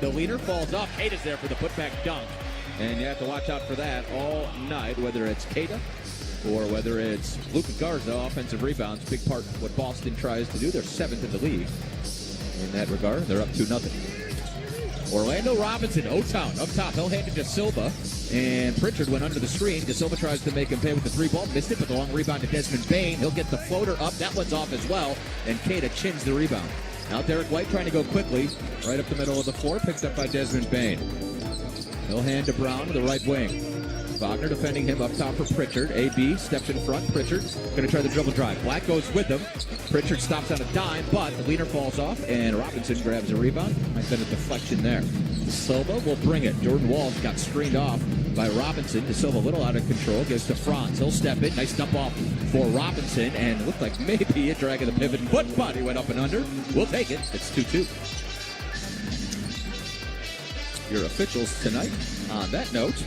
The leader falls off. Cada's there for the putback dunk. And you have to watch out for that all night, whether it's Cada or whether it's Luka Garza. Offensive rebounds, big part of what Boston tries to do. They're 7th in the league in that regard. They're up 2-0. Orlando Robinson, O-Town, up top. He'll hand it to Silva. And Pritchard went under the screen. De Silva tries to make him pay with the 3-ball. Missed it, but the long rebound to Desmond Bane. He'll get the floater up. That one's off as well. And Cada chins the rebound. Now Derek White trying to go quickly. Right up the middle of the floor. Picked up by Desmond Bane. He'll hand to Brown to the right wing. Wagner defending him up top for Pritchard. AB steps in front. Pritchard going to try the dribble drive. Black goes with him. Pritchard stops on a dime, but the leader falls off, and Robinson grabs a rebound. Might been a deflection there. De Silva will bring it. Jordan Walsh got screened off by Robinson. De Silva a little out of control. Gives to Franz. He'll step in. Nice dump off for Robinson, and it looked like maybe a drag of the pivot foot, but he went up and under. We'll take it. It's 2-2. Your officials tonight, on that note,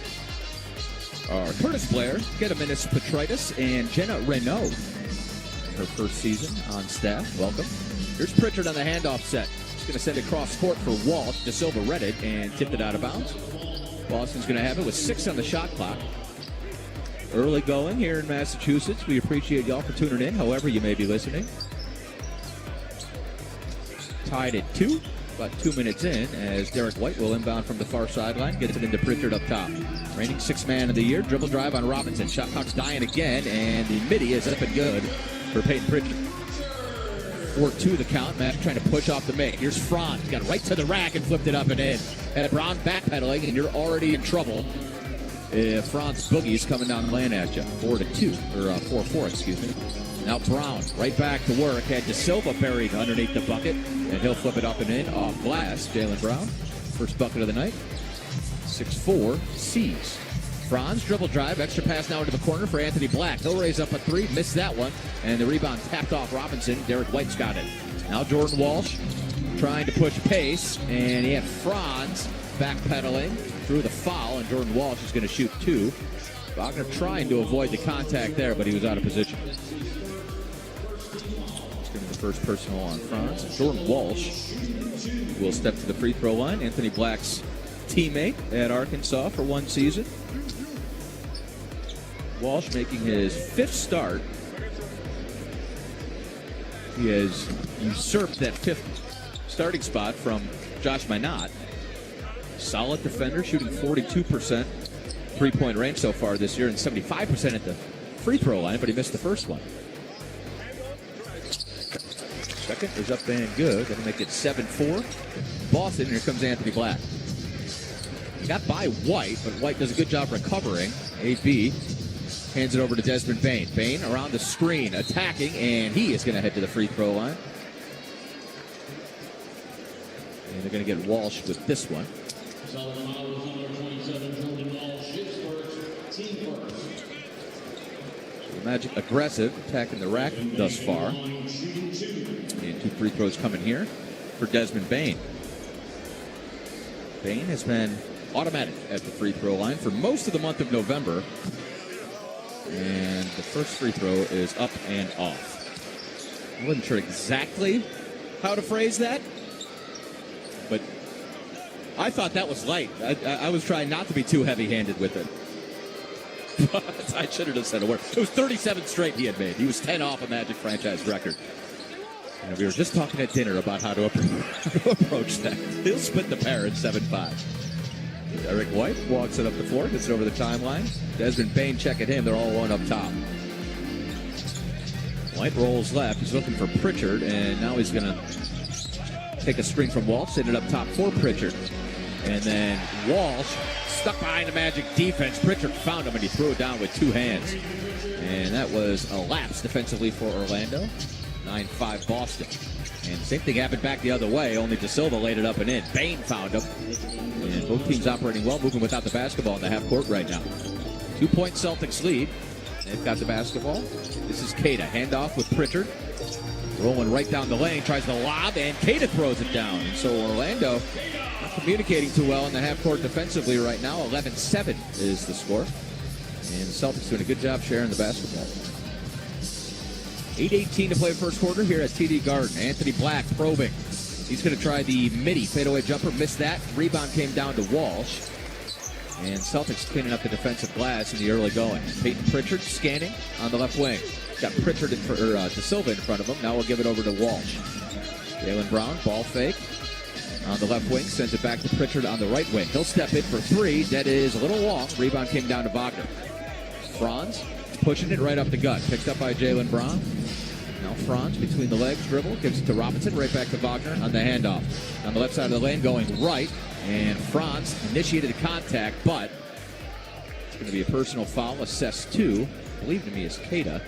are Curtis Blair, Gediminas Petritis, and Jenna Renault. Her first season on staff. Welcome. Here's Pritchard on the handoff set. He's going to send it cross court for Walsh. De Silva read it and tipped it out of bounds. Boston's going to have it with 6 on the shot clock. Early going here in Massachusetts. We appreciate y'all for tuning in, however you may be listening. Tied at 2. About 2 minutes in as Derek White will inbound from the far sideline. Gets it into Pritchard up top. Reigning 6th man of the year. Dribble drive on Robinson. Shot clock's dying again, and the midi is up and good for Peyton Pritchard. 4-2 the count. Magic trying to push off the make. Here's Franz. Got it right to the rack and flipped it up and in. And Brown backpedaling, and you're already in trouble if Franz Boogie's coming down the lane at you. 4-2, or 4-4, excuse me. Now Brown, right back to work. Had De Silva buried underneath the bucket, and he'll flip it up and in off glass. Jaylen Brown, first bucket of the night. 6-4, C's. Franz, dribble drive, extra pass now into the corner for Anthony Black. He'll raise up a 3, missed that one, and the rebound tapped off Robinson. Derek White's got it. Now Jordan Walsh trying to push pace, and he had Franz backpedaling through the foul, and Jordan Walsh is going to shoot 2. Wagner trying to avoid the contact there, but he was out of position. First personal on Franz. Jordan Walsh will step to the free throw line. Anthony Black's teammate at Arkansas for 1 season. Walsh making his 5th start. He has usurped that 5th starting spot from Josh Minot. Solid defender, shooting 42% three-point range so far this year and 75% at the free throw line, but he missed the first one. Second is up and good. That'll make it 7-4. Boston, here comes Anthony Black. He got by White, but White does a good job recovering. AB hands it over to Desmond Bane. Bane around the screen, attacking, and he is going to head to the free throw line. And they're going to get Walsh with this one. Magic aggressive, attacking the rack thus far. And 2 free throws coming here for Desmond Bane. Bane has been automatic at the free throw line for most of the month of November. And the first free throw is up and off. I wasn't sure exactly how to phrase that, but I thought that was light. I was trying not to be too heavy-handed with it. But I shouldn't have said a word. It was 37 straight he had made. He was 10 off a Magic franchise record. And we were just talking at dinner about how to approach that. He'll split the pair at 7-5. Derek White walks it up the floor, gets it over the timeline. Desmond Bane checking him. They're all one up top. White rolls left. He's looking for Pritchard, and now he's going to take a screen from Walsh, send it up top for Pritchard. And then Walsh stuck behind the Magic defense. Pritchard found him, and he threw it down with 2 hands. And that was a lapse defensively for Orlando. 9-5 Boston. And same thing happened back the other way, only De Silva laid it up and in. Bane found him. And both teams operating well, moving without the basketball in the half court right now. 2-point Celtics lead. They've got the basketball. This is Cada. Handoff with Pritchard. Rolling right down the lane, tries to lob, and Cada throws it down. And so Orlando not communicating too well in the half court defensively right now. 11-7 is the score. And the Celtics doing a good job sharing the basketball. 8:18 to play first quarter here at TD Garden. Anthony Black probing. He's going to try the midi fadeaway jumper. Missed that. Rebound came down to Walsh. And Celtics cleaning up the defensive glass in the early going. Peyton Pritchard scanning on the left wing. Got Pritchard De Silva in front of him. Now we'll give it over to Walsh. Jaylen Brown, ball fake on the left wing. Sends it back to Pritchard on the right wing. He'll step in for three. That is a little long. Rebound came down to Wagner. Franz pushing it right up the gut. Picked up by Jaylen Brown. Now Franz between the legs, dribble, gives it to Robinson, right back to Wagner on the handoff. On the left side of the lane going right, and Franz initiated the contact, but it's going to be a personal foul, assessed to, I believe to me, is Cada.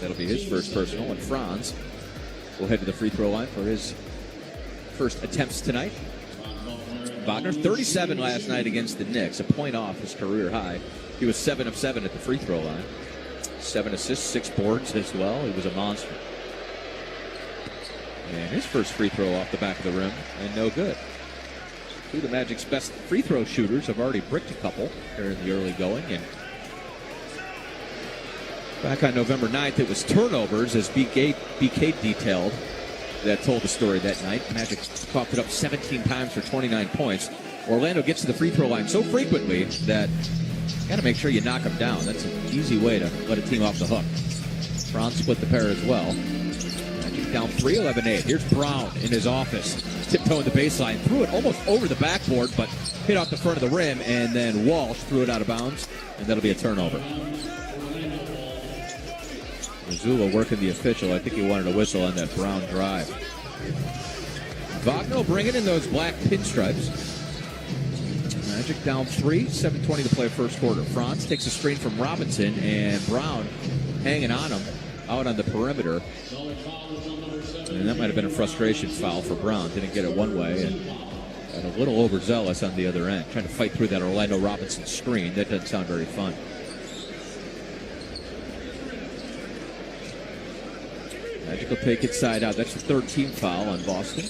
That'll be his first personal, and Franz will head to the free throw line for his first attempts tonight. Wagner, 37 last night against the Knicks, a point off his career high. He was 7 of 7 at the free throw line. 7 assists, 6 boards as well. He was a monster. And his first free throw off the back of the rim, and no good. Two of the Magic's best free throw shooters have already bricked a couple here in the early going. And back on November 9th, it was turnovers, as BK detailed. That told the story that night. Magic coughed it up 17 times for 29 points. Orlando gets to the free throw line so frequently that you got to make sure you knock them down. That's an easy way to let a team off the hook. Franz split the pair as well. Magic down 3, 11-8. Here's Brown in his office, tiptoeing the baseline. Threw it almost over the backboard, but hit off the front of the rim, and then Walsh threw it out of bounds, and that'll be a turnover. Mazzulla working the official. I think he wanted a whistle on that Brown drive. Wagner will bring it in those black pinstripes. Magic down 3, 7:20 to play first quarter. Franz takes a screen from Robinson, and Brown hanging on him out on the perimeter. And that might have been a frustration foul for Brown. Didn't get it one way and got a little overzealous on the other end. Trying to fight through that Orlando Robinson screen. That doesn't sound very fun. Magic will take it side out. That's the third team foul on Boston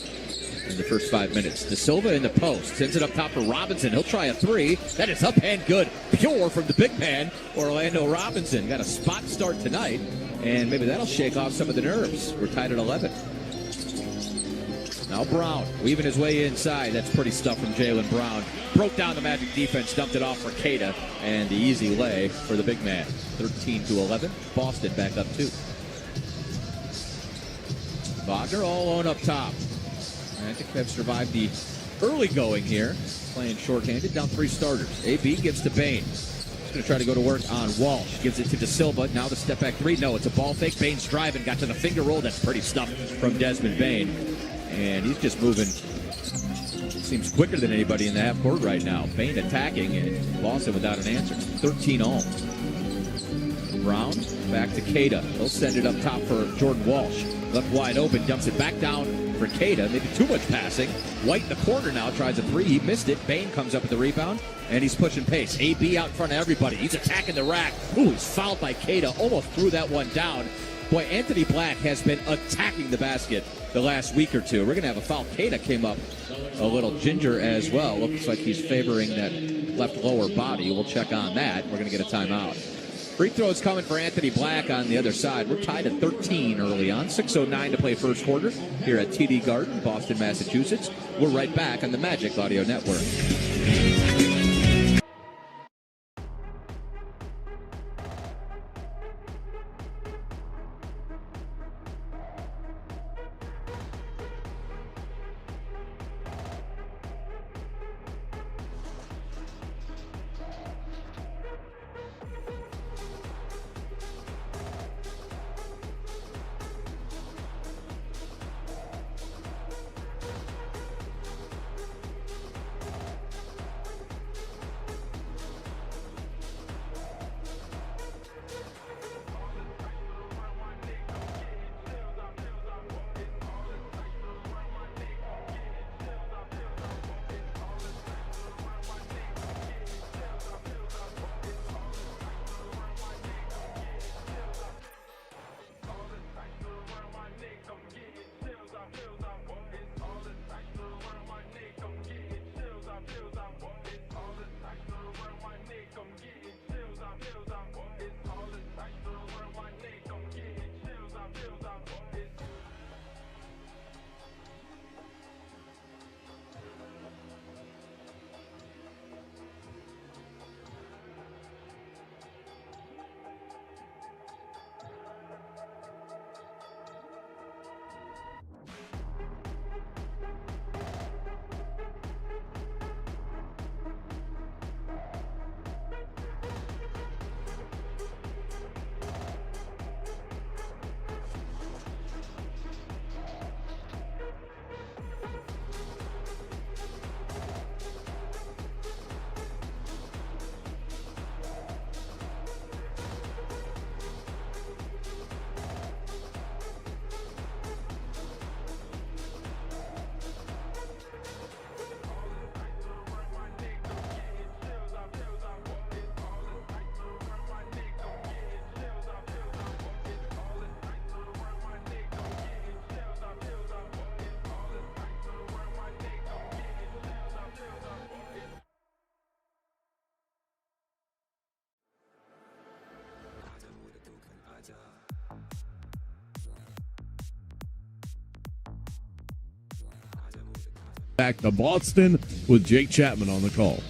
in the first 5 minutes. De Silva in the post. Sends it up top for Robinson. He'll try a three. That is up and good. Pure from the big man, Orlando Robinson. Got a spot start tonight, and maybe that'll shake off some of the nerves. We're tied at 11. Now Brown weaving his way inside. That's pretty stuff from Jaylen Brown. Broke down the Magic defense, dumped it off for Cada, and the easy lay for the big man. 13-11. Boston back up 2. Wagner all alone up top. Magic have survived the early going here, playing shorthanded, down 3 starters. AB gives to Bane. He's going to try to go to work on Walsh. Gives it to De Silva. Now the step back 3. No, it's a ball fake. Bane's driving. Got to the finger roll. That's pretty stuff from Desmond Bane. And he's just moving. Seems quicker than anybody in the half court right now. Bane attacking, and Boston without an answer. 13-all. Brown back to Cada. He'll send it up top for Jordan Walsh. Left wide open, dumps it back down for Cada. Maybe too much passing. White in the corner now, tries a three. He missed it. Bane comes up with the rebound, and he's pushing pace. AB out in front of everybody. He's attacking the rack. Ooh, he's fouled by Cada. Almost threw that one down. Boy, Anthony Black has been attacking the basket the last week or two. We're going to have a foul. Cada came up a little ginger as well. Looks like he's favoring that left lower body. We'll check on that. We're going to get a timeout. Free throws coming for Anthony Black on the other side. We're tied at 13 early on. 6:09 to play first quarter here at TD Garden, Boston, Massachusetts. We're right back on the Magic Audio Network. back to Boston with Jake Chapman on the call.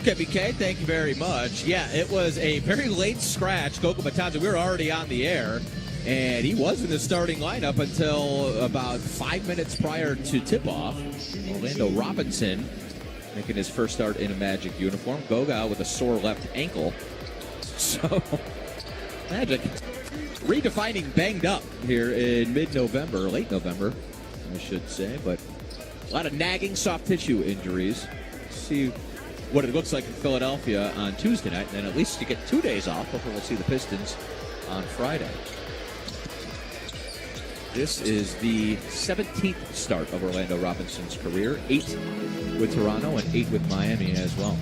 Okay, BK, thank you very much. Yeah, it was a very late scratch. Coco Batanza, we were already on the air, and he was in the starting lineup until about 5 minutes prior to tip-off. Orlando Robinson making his first start in a Magic uniform. Goga with a sore left ankle. So, Magic redefining banged up here in mid-November, late November, I should say. But a lot of nagging soft tissue injuries. See what it looks like in Philadelphia on Tuesday night, and then at least you get 2 days off before we'll see the Pistons on Friday. This is the 17th start of Orlando Robinson's career. 8 with Toronto and 8 with Miami as well.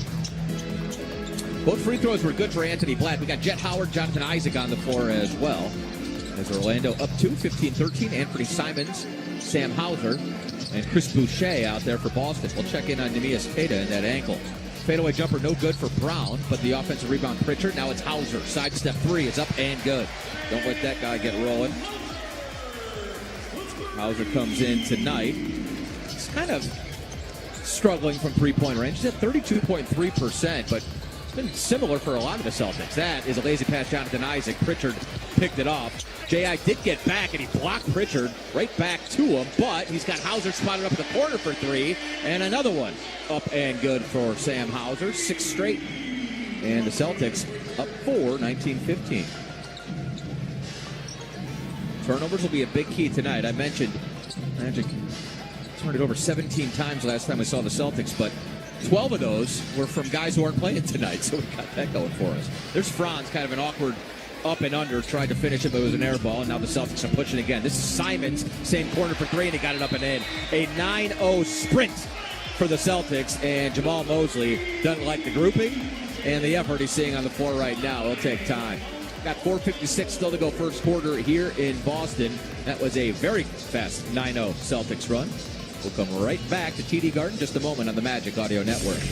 Both free throws were good for Anthony Black. We got Jet Howard, Jonathan Isaac on the floor as well. As Orlando up 2, 15-13. Anthony Simons, Sam Hauser, and Chris Boucher out there for Boston. We'll check in on Neemias Queta in that ankle. Fadeaway jumper no good for Brown, but the offensive rebound Pritchard. Now it's Hauser. Sidestep 3 is up and good. Don't let that guy get rolling. Hauser comes in tonight. He's kind of struggling from three-point range. He's at 32.3%, but it's been similar for a lot of the Celtics. That is a lazy pass, Jonathan Isaac. Pritchard picked it off. J.I. did get back, and he blocked Pritchard right back to him, but he's got Hauser spotted up in the corner for 3, and another one up and good for Sam Hauser. 6 straight, and the Celtics up 4, 19-15. Turnovers will be a big key tonight. I mentioned Magic turned it over 17 times last time I saw the Celtics, but 12 of those were from guys who aren't playing tonight, so we got that going for us. There's Franz, kind of an awkward up and under, tried to finish it, but it was an air ball, and now the Celtics are pushing again. This is Simons, same corner for 3, and he got it up and in. A 9-0 sprint for the Celtics, and Jamal Mosley doesn't like the grouping and the effort he's seeing on the floor right now. It'll take time. Got 4:56 still to go first quarter here in Boston. That was a very fast 9-0 Celtics run. We'll come right back to TD Garden in just a moment on the Magic Audio Network.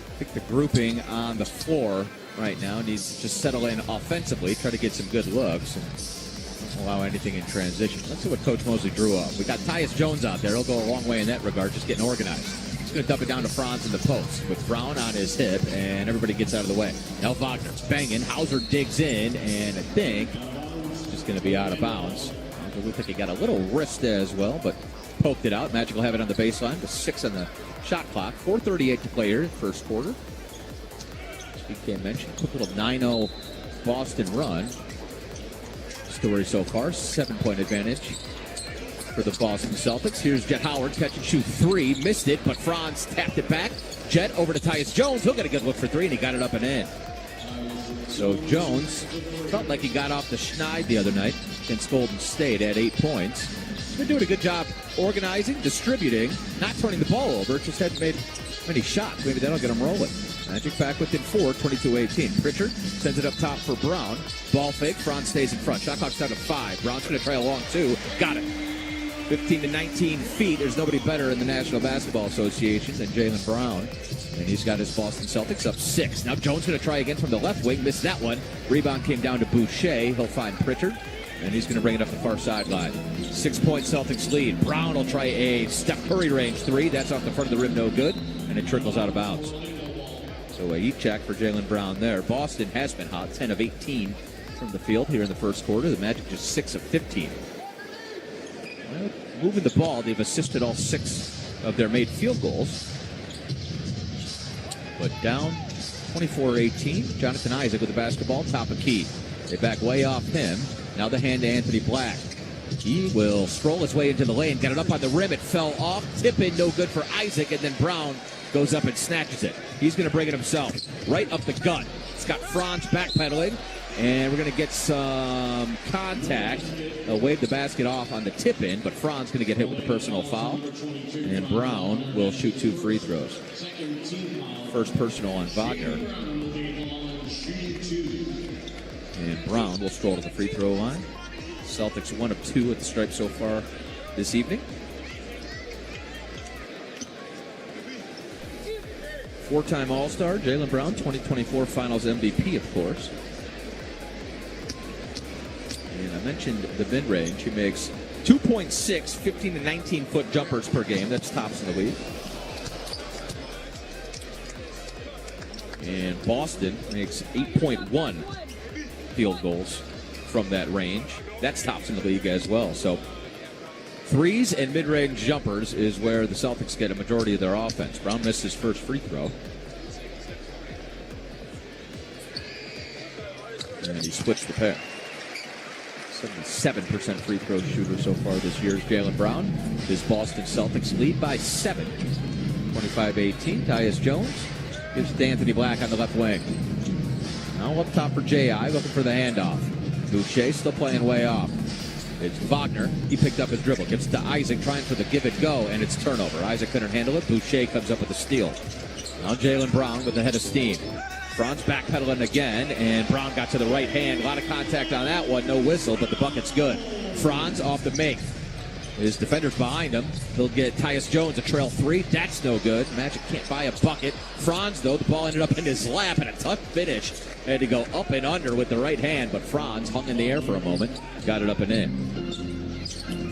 I think the grouping on the floor right now. Needs to just settle in offensively, try to get some good looks, and don't allow anything in transition. Let's see what Coach Mosley drew up. We got Tyus Jones out there. He'll go a long way in that regard, just getting organized. He's going to dump it down to Franz in the post with Brown on his hip, and everybody gets out of the way. Now Wagner's banging. Hauser digs in, and I think it's just going to be out of bounds. I think he got a little wrist as well, but poked it out. Magic will have it on the baseline with 6 on the shot clock. 4:38 to play here, first quarter. As BK mentioned, quick little 9-0 Boston run. Story so far, 7-point advantage for the Boston Celtics. Here's Jet Howard, catch and shoot 3, missed it, but Franz tapped it back. Jet over to Tyus Jones. He'll get a good look for 3, and he got it up and in. So Jones felt like he got off the schneid the other night against Golden State at 8 points. He's been doing a good job organizing, distributing, not turning the ball over. Just hadn't made many shots. Maybe that'll get him rolling. Magic back within 4, 22-18. Pritchard sends it up top for Brown. Ball fake. Franz stays in front. Shot clock's down to 5. Brown's going to try a long 2. Got it. 15 to 19 feet. There's nobody better in the National Basketball Association than Jaylen Brown. And he's got his Boston Celtics up 6. Now Jones going to try again from the left wing. Missed that one. Rebound came down to Boucher. He'll find Pritchard. And he's going to bring it up the far sideline. 6-point Celtics lead. Brown will try a Steph Curry range 3. That's off the front of the rim. No good. And it trickles out of bounds. So a heat check for Jaylen Brown there. Boston has been hot. 10 of 18 from the field here in the first quarter. The Magic just 6 of 15. Well, moving the ball, they've assisted all 6 of their made field goals. But down 24-18. Jonathan Isaac with the basketball, top of key. They back way off him. Now the hand to Anthony Black. He will stroll his way into the lane, get it up on the rim. It fell off. Tip in, no good for Isaac, and then Brown goes up and snatches it. He's going to bring it himself right up the gut. It's got Franz backpedaling, and we're going to get some contact. They'll wave the basket off on the tip in, but Franz going to get hit with a personal foul, and Brown will shoot 2 free throws. First personal on Wagner. And Brown will stroll to the free throw line. Celtics 1 of 2 at the stripe so far this evening. 4-time All-Star, Jaylen Brown, 2024 Finals MVP, of course. And I mentioned the mid-range. He makes 2.6 15 to 19-foot jumpers per game. That's tops in the league. And Boston makes 8.1 field goals from that range. That's tops in the league as well. So threes and mid-range jumpers is where the Celtics get a majority of their offense. Brown missed his first free throw. And he switched the pair. 77% free throw shooter so far this year is Jaylen Brown. His Boston Celtics lead by 7. 25-18. Tyus Jones gives it to Anthony Black on the left wing. Now up top for J.I. looking for the handoff. Boucher still playing way off. It's Wagner. He picked up his dribble. Gets to Isaac trying for the give and go, and it's turnover. Isaac couldn't handle it. Boucher comes up with a steal. Now Jaylen Brown with the head of steam. Franz backpedaling again, and Brown got to the right hand. A lot of contact on that one. No whistle, but the bucket's good. Franz off the make. His defender's behind him. He'll get Tyus Jones a trail 3. That's no good. Magic can't buy a bucket. Franz, though, the ball ended up in his lap, and a tough finish. Had to go up and under with the right hand, but Franz hung in the air for a moment. Got it up and in.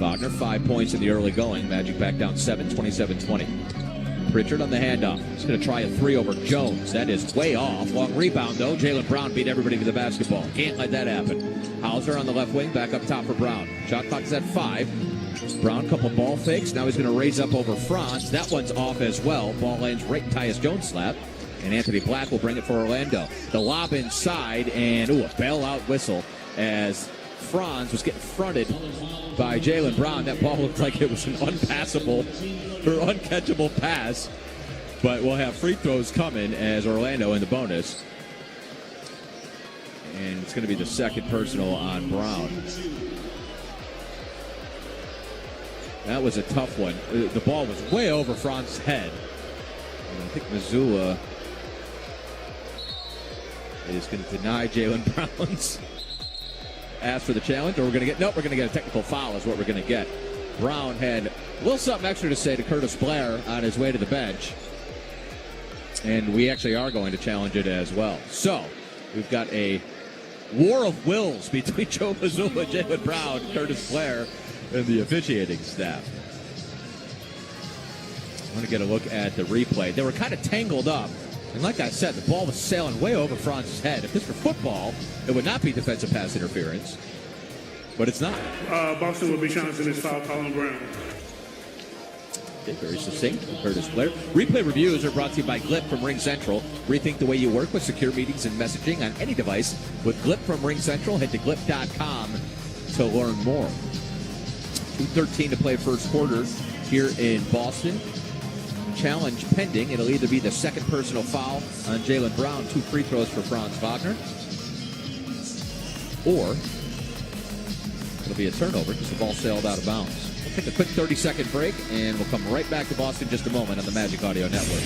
Wagner, 5 points in the early going. Magic back down 7, 27-20. Pritchard on the handoff. He's going to try a 3 over Jones. That is way off. Long rebound, though. Jaylen Brown beat everybody with the basketball. Can't let that happen. Hauser on the left wing, back up top for Brown. Shot clock's at 5. Brown, couple ball fakes. Now he's going to raise up over Franz. That one's off as well. Ball lands right in Tyus Jones' lap. And Anthony Black will bring it for Orlando. The lob inside, and a bailout whistle as Franz was getting fronted by Jaylen Brown. That ball looked like it was an unpassable or uncatchable pass. But we'll have free throws coming as Orlando in the bonus. And it's going to be the second personal on Brown. That was a tough one. The ball was way over Franz's head. And I think Missoula is going to deny Jaylen Brown's ask for the challenge, or we're going to get a technical foul is what we're going to get. Brown had a little something extra to say to Curtis Blair on his way to the bench, and we actually are going to challenge it as well. So We've got a war of wills between Joe Mazzulla, Jaylen Brown, Curtis Blair, and the officiating staff. I want to get a look at the replay. They were kind of tangled up. And like I said, the ball was sailing way over Franz's head. If this were football, it would not be defensive pass interference. But it's not. Boston will be challenging this foul call on Brown. Okay, very succinct from Curtis Blair. Replay reviews are brought to you by Glip from Ring Central. Rethink the way you work with secure meetings and messaging on any device. With Glip from Ring Central, head to glip.com to learn more. 2:13 to play first quarter here in Boston. Challenge pending. It'll either be the second personal foul on Jaylen Brown, 2 free throws for Franz Wagner, or it'll be a turnover because the ball sailed out of bounds. We'll take a quick 30-second break, and we'll come right back to Boston in just a moment on the Magic Audio Network.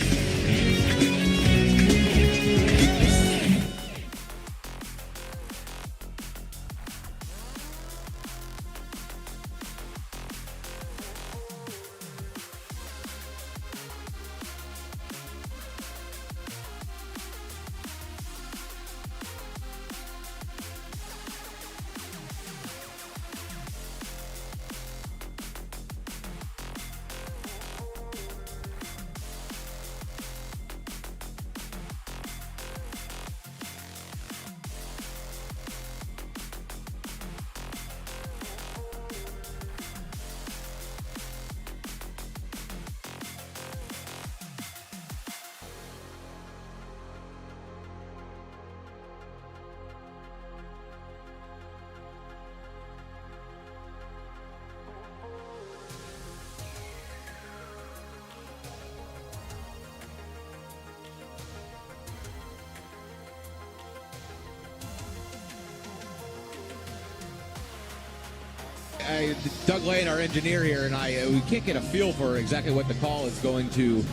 Doug Lane, our engineer here, and we can't get a feel for exactly what the call is going to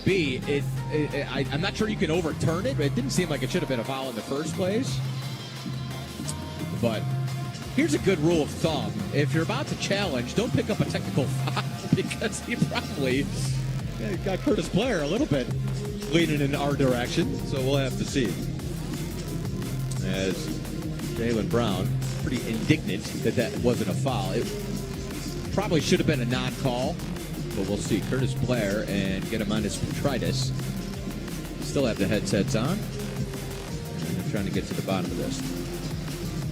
be. I'm not sure you can overturn it, but it didn't seem like it should have been a foul in the first place. But here's a good rule of thumb. If you're about to challenge, don't pick up a technical foul because he probably got Curtis Blair a little bit leaning in our direction, so we'll have to see. As Jaylen Brown, pretty indignant that wasn't a foul. It probably should have been a non-call, but we'll see. Curtis Blair and get him on his detritus. Still have the headsets on. And they're trying to get to the bottom of this.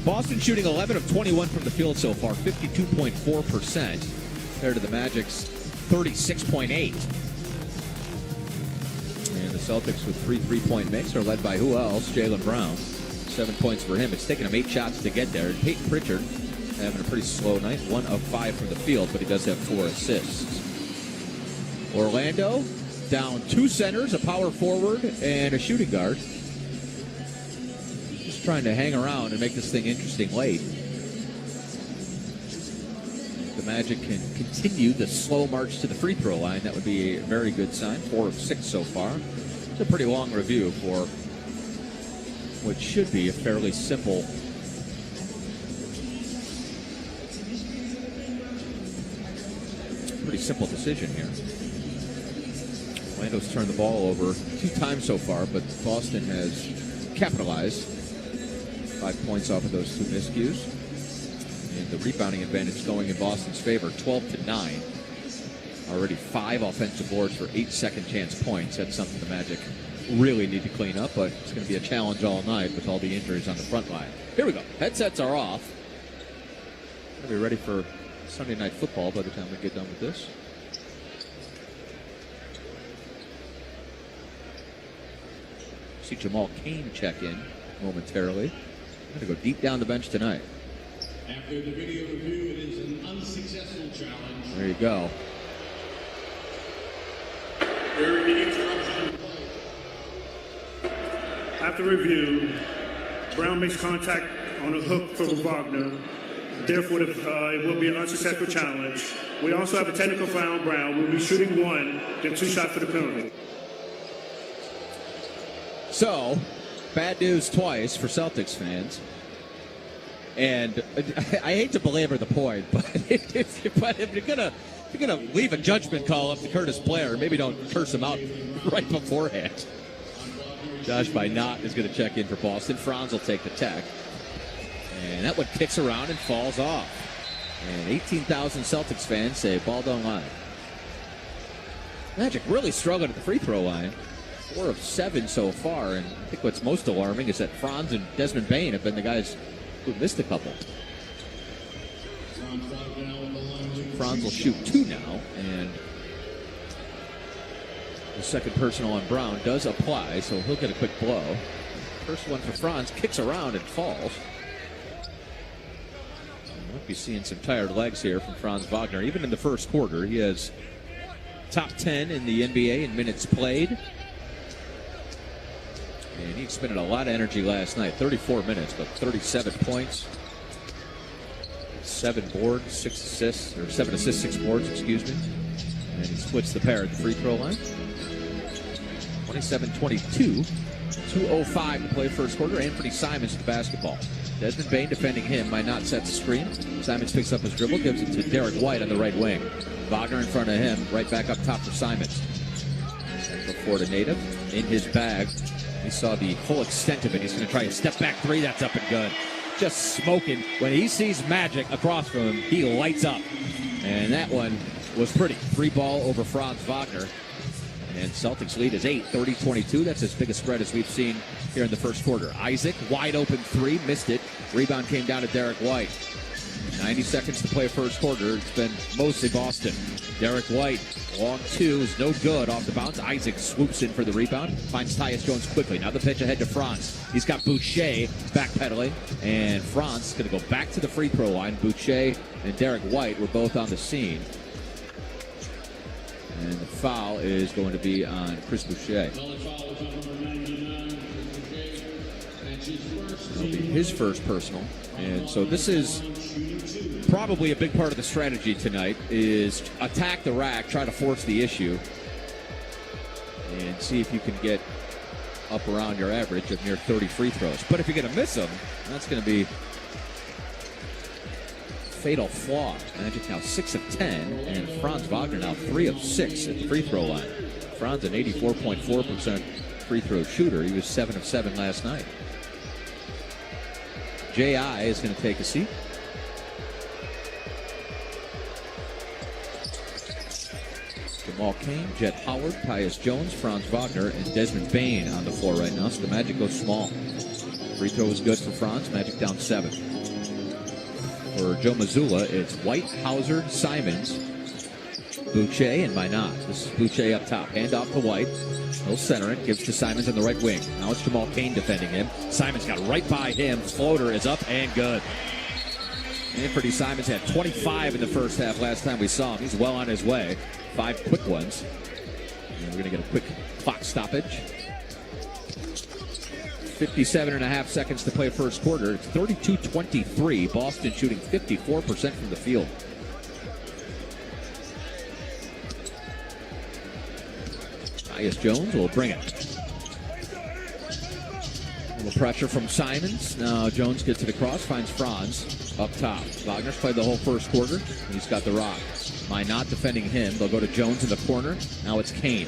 Boston shooting 11 of 21 from the field so far, 52.4%, compared to the Magic's 36.8. And the Celtics with 3 3-point makes are led by who else? Jaylen Brown. 7 points for him. It's taken him 8 shots to get there. And Peyton Pritchard having a pretty slow night. 1 of 5 from the field, but he does have 4 assists. Orlando down 2 centers, a power forward, and a shooting guard. Just trying to hang around and make this thing interesting late. The Magic can continue the slow march to the free throw line. That would be a very good sign. 4 of 6 so far. It's a pretty long review for what should be a fairly simple decision here. Orlando's turned the ball over 2 times so far, but Boston has capitalized. 5 points off of those 2 miscues. And the rebounding advantage going in Boston's favor, 12-9. Already 5 offensive boards for 8 second chance points. That's something the Magic really need to clean up, but it's going to be a challenge all night with all the injuries on the front line. Here we go. Headsets are off. We'll be ready for Sunday Night Football by the time we get done with this. See Jamal Cain check in momentarily. Going to go deep down the bench tonight. After the video review, it is an unsuccessful challenge. There you go. After review, Brown makes contact on a hook for Wagner. Therefore, it will be an unsuccessful challenge. We also have a technical foul on Brown. We'll be shooting 1, then 2 shots for the penalty. So, bad news twice for Celtics fans. And I hate to belabor the point, but if you're gonna leave a judgment call up to Curtis Blair, maybe don't curse him out right beforehand. Josh by Knott is going to check in for Boston. Franz will take the tech. And that one kicks around and falls off. And 18,000 Celtics fans say ball don't lie. Magic really struggled at the free throw line. 4 of 7 so far. And I think what's most alarming is that Franz and Desmond Bane have been the guys who missed a couple. Franz will shoot 2 now. And the second personal on Brown does apply, so he'll get a quick blow. First one for Franz, kicks around and falls. We'll be seeing some tired legs here from Franz Wagner. Even in the first quarter, he has top 10 in the NBA in minutes played. And he expended a lot of energy last night. 34 minutes, but 37 points. 7 boards, 6 assists, or 7 assists, 6 boards, excuse me. And he splits the pair at the free throw line. 27-22. 2:05 to play first quarter. Anthony Simons with the basketball. Desmond Bane defending him. Might not set the screen. Simons picks up his dribble, gives it to Derek White on the right wing. Wagner in front of him, right back up top for Simons. Central Florida native in his bag. He saw the full extent of it. He's going to try a step back 3. That's up and good. Just smoking. When he sees Magic across from him, he lights up. And that one was pretty. 3 ball over Franz Wagner. And Celtics lead is 8, 30-22. That's as big a spread as we've seen here in the first quarter. Isaac, wide open 3, missed it. Rebound came down to Derek White. 90 seconds to play first quarter. It's been mostly Boston. Derek White, long 2 is no good off the bounce. Isaac swoops in for the rebound. Finds Tyus Jones quickly. Now the pitch ahead to Franz. He's got Boucher backpedaling. And Franz is going to go back to the free throw line. Boucher and Derek White were both on the scene. And the foul is going to be on Chris Boucher. It'll be his first personal. And so this is probably a big part of the strategy tonight, is attack the rack, try to force the issue, and see if you can get up around your average of near 30 free throws. But if you're going to miss them, that's going to be fatal flaw. Magic now 6 of 10, and Franz Wagner now 3 of 6 at the free throw line. Franz an 84.4% free throw shooter. He was 7 of 7 last night. J.I. is going to take a seat. Jamal Cain, Jet Howard, Tyus Jones, Franz Wagner, and Desmond Bane on the floor right now. So the Magic goes small. Free throw is good for Franz. Magic down 7. For Joe Mazzulla, it's White, Hauser, Simons, Boucher, and Minot. This is Boucher up top. Hand off to White. He'll center it. Gives to Simons on the right wing. Now it's Jamal Cain defending him. Simons got right by him. Floater is up and good. Anthony Simons had 25 in the first half last time we saw him. He's well on his way. 5 quick ones. And we're going to get a quick clock stoppage. 57.5 seconds to play first quarter. It's 32-23. Boston shooting 54% from the field. Tyus Jones will bring it. A little pressure from Simons. Now Jones gets it across, finds Franz up top. Wagner's played the whole first quarter. He's got the rock. Minot defending him. They'll go to Jones in the corner. Now it's Cain.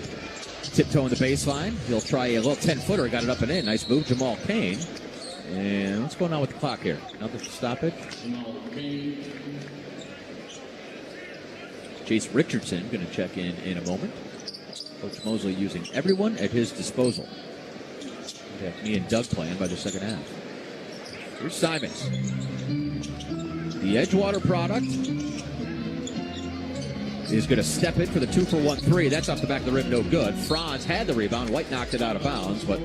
Tiptoeing the baseline. He'll try a little 10-footer. Got it up and in. Nice move, Jamal Cain. And what's going on with the clock here? Another stoppage. Jace Richardson going to check in a moment. Coach Mosley using everyone at his disposal. We have me and Doug playing by the second half. Here's Simons. The Edgewater product is going to step in for the 2-for-1 3. That's off the back of the rim, no good. Franz had the rebound. White knocked it out of bounds, but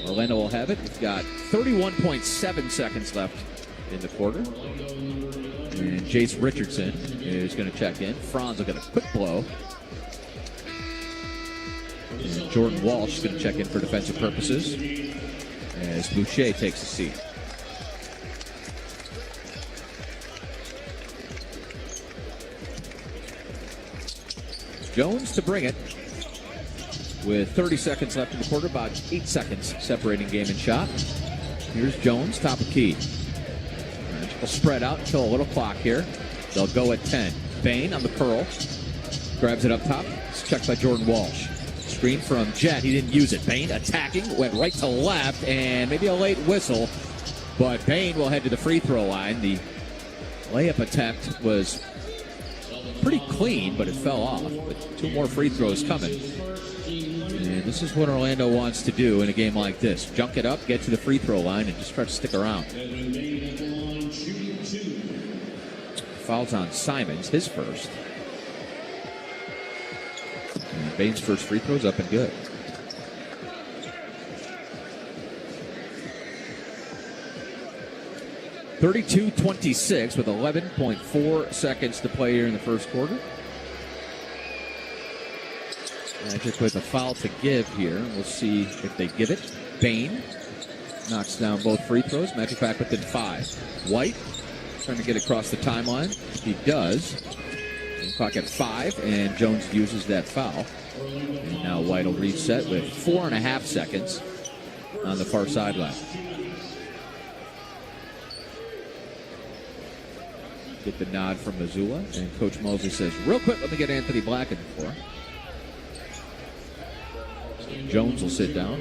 Orlando will have it. We've got 31.7 seconds left in the quarter. And Jace Richardson is going to check in. Franz will get a quick blow. And Jordan Walsh is going to check in for defensive purposes as Boucher takes a seat. Jones to bring it with 30 seconds left in the quarter, about 8 seconds separating game and shot. Here's Jones, top of key. Will spread out until a little clock here. They'll go at 10. Bane on the curl. Grabs it up top. It's checked by Jordan Walsh. Screen from Jet. He didn't use it. Bane attacking, went right to left, and maybe a late whistle. But Bane will head to the free throw line. The layup attempt was pretty clean, but it fell off. But 2 more free throws coming. And this is what Orlando wants to do in a game like this. Junk it up, get to the free throw line, and just try to stick around. Fouls on Simons, his first. And Bane's first free throw's up and good. (32-26) with 11.4 seconds to play here in the first quarter. Magic with a foul to give here. We'll see if they give it. Bane knocks down both free throws. Magic back within 5. White trying to get across the timeline. He does. Clock at 5, and Jones uses that foul. And now White will reset with 4.5 seconds on the far sideline. Get the nod from Missoula, and Coach Mosley says, real quick, let me get Anthony Black in the floor. Jones will sit down.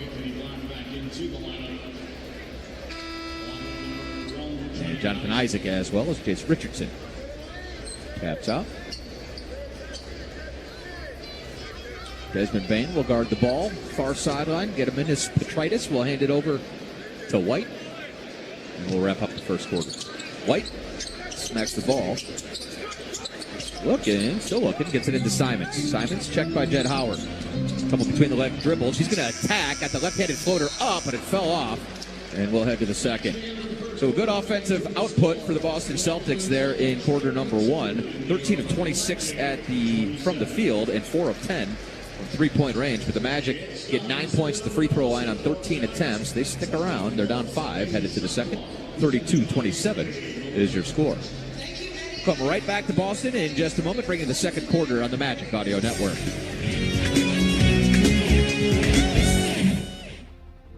And Jonathan Isaac as well as Chase Richardson. Taps out. Desmond Bane will guard the ball. Far sideline. Get him in his Petritus. We'll hand it over to White. And we'll wrap up the first quarter. White smacks the ball. Looking, still looking. Gets it into Simons. Simons checked by Jed Howard. Coming between the left dribbles. He's going to attack. Got the left-handed floater up, but it fell off. And we'll head to the second. So a good offensive output for the Boston Celtics there in quarter number 1. 13 of 26 from the field and 4 of 10 from three-point range. But the Magic get 9 points at the free throw line on 13 attempts. They stick around. They're down 5, headed to the second. 32-27 is your score. Come right back to Boston in just a moment, bringing the second quarter on the Magic Audio Network.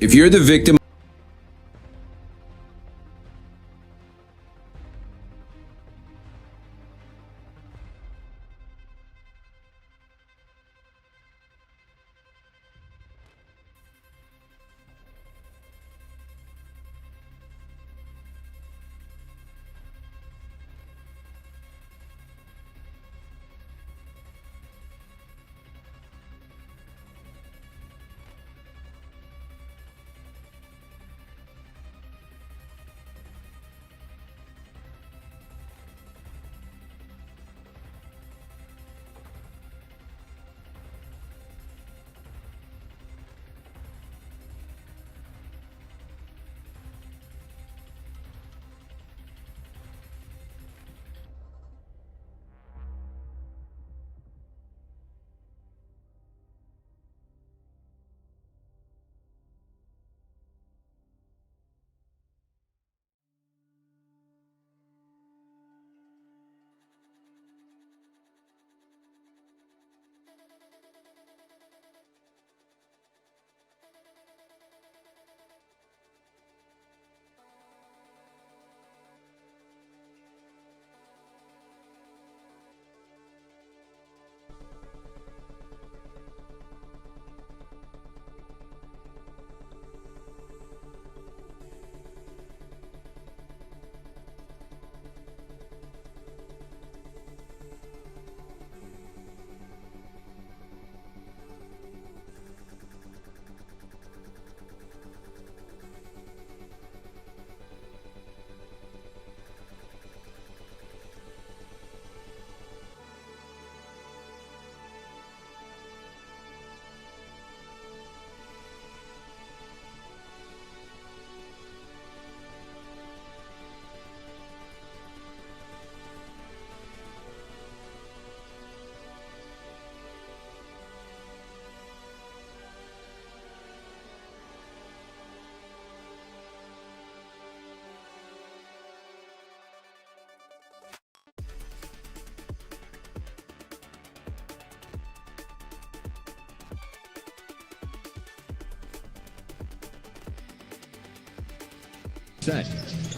If you're the victim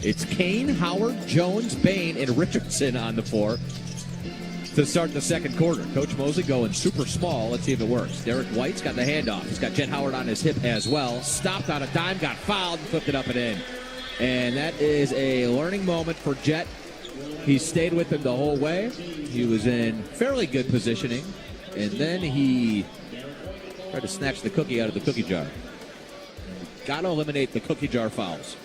It's Kane, Howard, Jones, Bane, and Richardson on the floor to start the second quarter. Coach Mosley going super small. Let's see if it works. Derek White's got the handoff. He's got Jet Howard on his hip as well. Stopped on a dime, got fouled, and flipped it up and in. And that is a learning moment for Jet. He stayed with him the whole way. He was in fairly good positioning. And then he tried to snatch the cookie out of the cookie jar. Got to eliminate the cookie jar fouls.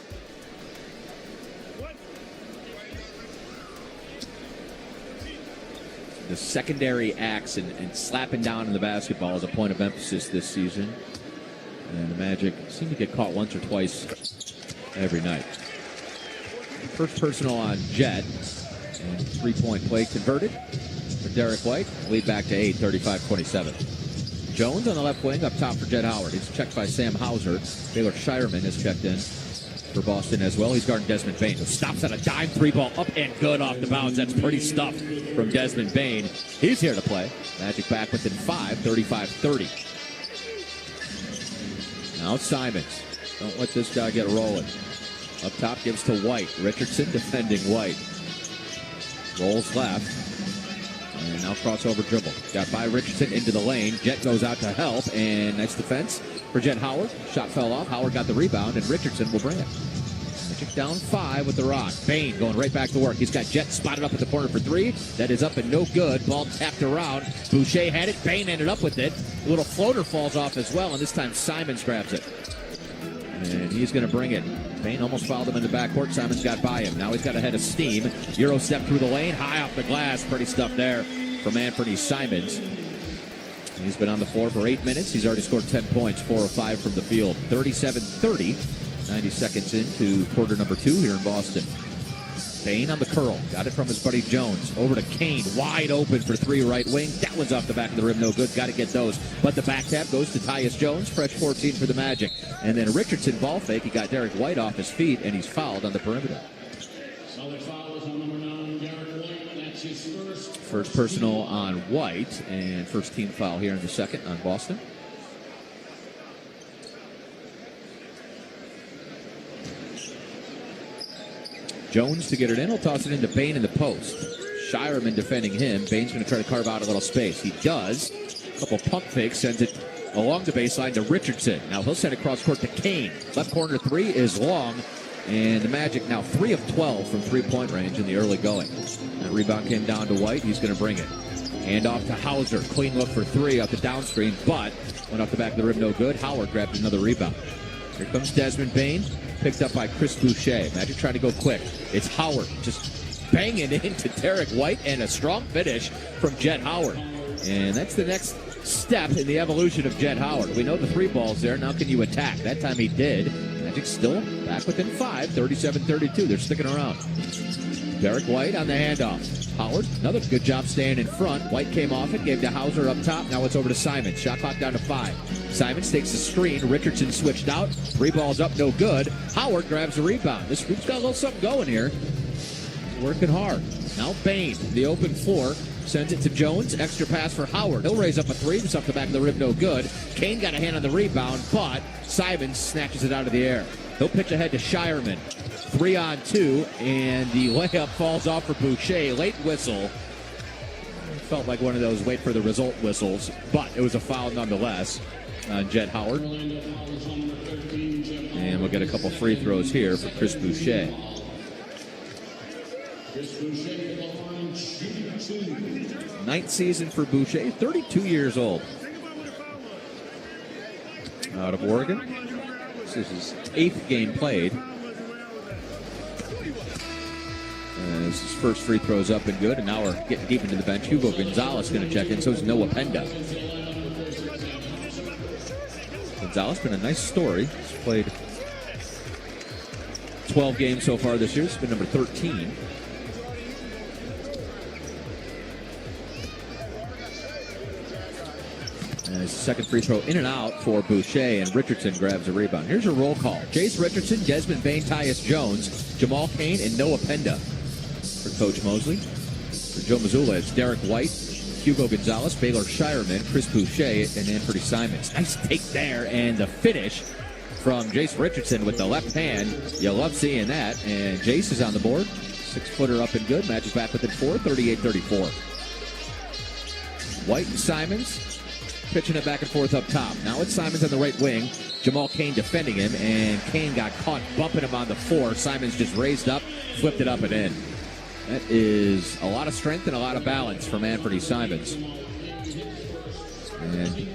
The secondary acts and slapping down in the basketball is a point of emphasis this season. And the Magic seem to get caught once or twice every night. First personal on Jet. And three-point play converted for Derek White. Lead back to 8, 35-27. Jones on the left wing up top for Jet Howard. He's checked by Sam Hauser. Baylor Shireman has checked in for Boston as well. He's guarding Desmond Bane, who stops at a dime three ball up and good off the bounds. That's pretty stuff from Desmond Bane. He's here to play. Magic back within 5, 35-30. Now Simons. Don't let this guy get rolling. Up top gives to White. Richardson defending White. Rolls left. And now crossover dribble. Got by Richardson into the lane. Jet goes out to help. And nice defense for Jet Howard. Shot fell off. Howard got the rebound, and Richardson will bring it. Magic down 5 with the rock. Bane going right back to work. He's got Jet spotted up at the corner for 3. That is up and no good. Ball tapped around. Boucher had it. Bane ended up with it. A little floater falls off as well, and this time Simons grabs it. And he's going to bring it. Bane almost fouled him in the backcourt. Simons got by him. Now he's got a head of steam. Euro step through the lane. High off the glass. Pretty stuff there from Anthony Simons. He's been on the floor for 8 minutes. He's already scored 10 points, 4 of 5 from the field. 37-30, 90 seconds into quarter number 2 here in Boston. Bane on the curl. Got it from his buddy Jones. Over to Kane. Wide open for 3 right wing. That one's off the back of the rim. No good. Got to get those. But the back tap goes to Tyus Jones. Fresh 14 for the Magic. And then Richardson ball fake. He got Derek White off his feet, and he's fouled on the perimeter. Solid fouls on number 9, Derek White. That's his first. First personal on White, and first team foul here in the second on Boston. Jones to get it in. He'll toss it into Bane in the post. Shireman defending him. Bane's going to try to carve out a little space. He does. A couple pump fakes. Sends it along the baseline to Richardson. Now he'll send it cross court to Kane. Left corner 3 is long. And the Magic now 3 of 12 from three-point range in the early going. That rebound came down to White. He's going to bring it. Hand off to Hauser. Clean look for 3 off the downscreen, but went off the back of the rim, no good. Howard grabbed another rebound. Here comes Desmond Bane, picked up by Chris Boucher. Magic trying to go quick. It's Howard just banging into Derek White, and a strong finish from Jet Howard. And that's the next step in the evolution of Jet Howard. We know the 3 ball's there. Now can you attack? That time he did. Magic still back within 5, 37-32. They're sticking around. Derek White on the handoff. Howard, another good job staying in front. White came off it, gave to Hauser up top. Now it's over to Simons. Shot clock down to 5. Simons takes the screen. Richardson switched out. 3 balls up, no good. Howard grabs the rebound. This group's got a little something going here. Working hard. Now Bane, the open floor. Sends it to Jones. Extra pass for Howard. He'll raise up a 3. Just off the back of the rim, no good. Kane got a hand on the rebound, but Simons snatches it out of the air. He'll pitch ahead to Shireman. 3-on-2, and the layup falls off for Boucher. Late whistle. Felt like one of those wait for the result whistles, but it was a foul nonetheless on Jet Howard. And we'll get a couple free throws here for Chris Boucher. Ninth season for Boucher, 32 years old. Out of Oregon. This is his 8th game played. As his first free throw's up and good, and now we're getting deep into the bench. Hugo Gonzalez going to check in, so is Noah Penda. Gonzalez been a nice story. He's played 12 games so far this year. It's been number 13. And his second free throw in and out for Boucher, and Richardson grabs a rebound. Here's your roll call. Jace Richardson, Desmond Bane, Tyus Jones, Jamal Cain, and Noah Penda. For Coach Mosley. For Joe Mazzulla, it's Derek White, Hugo Gonzalez, Baylor Shireman, Chris Boucher, and Anthony Simons. Nice take there, and the finish from Jace Richardson with the left hand. You love seeing that, and Jace is on the board. 6-footer up and good. Magic back within 4, 38-34. White and Simons pitching it back and forth up top. Now it's Simons on the right wing. Jamal Cain defending him, and Cain got caught bumping him on the 4. Simons just raised up, flipped it up and in. That is a lot of strength and a lot of balance from Anthony Simons. And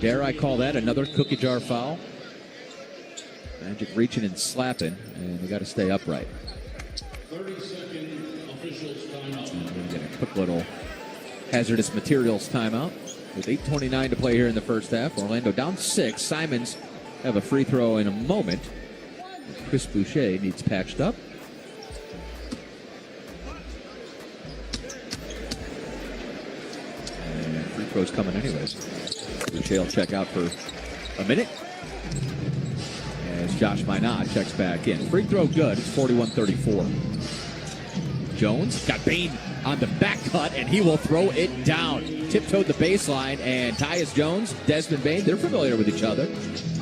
dare I call that another cookie jar foul? Magic reaching and slapping, and they got to stay upright. 30-second officials timeout. And we're going to get a quick little hazardous materials timeout with 8:29 to play here in the first half. Orlando down 6. Simons have a free throw in a moment. Chris Boucher needs patched up. And free throw's coming anyways. Boucher will check out for a minute as Josh Minot checks back in. Free throw good. It's 41-34. Jones got Bain on the back cut, and he will throw it down. Tiptoed the baseline, and Tyus Jones, Desmond Bain, they're familiar with each other.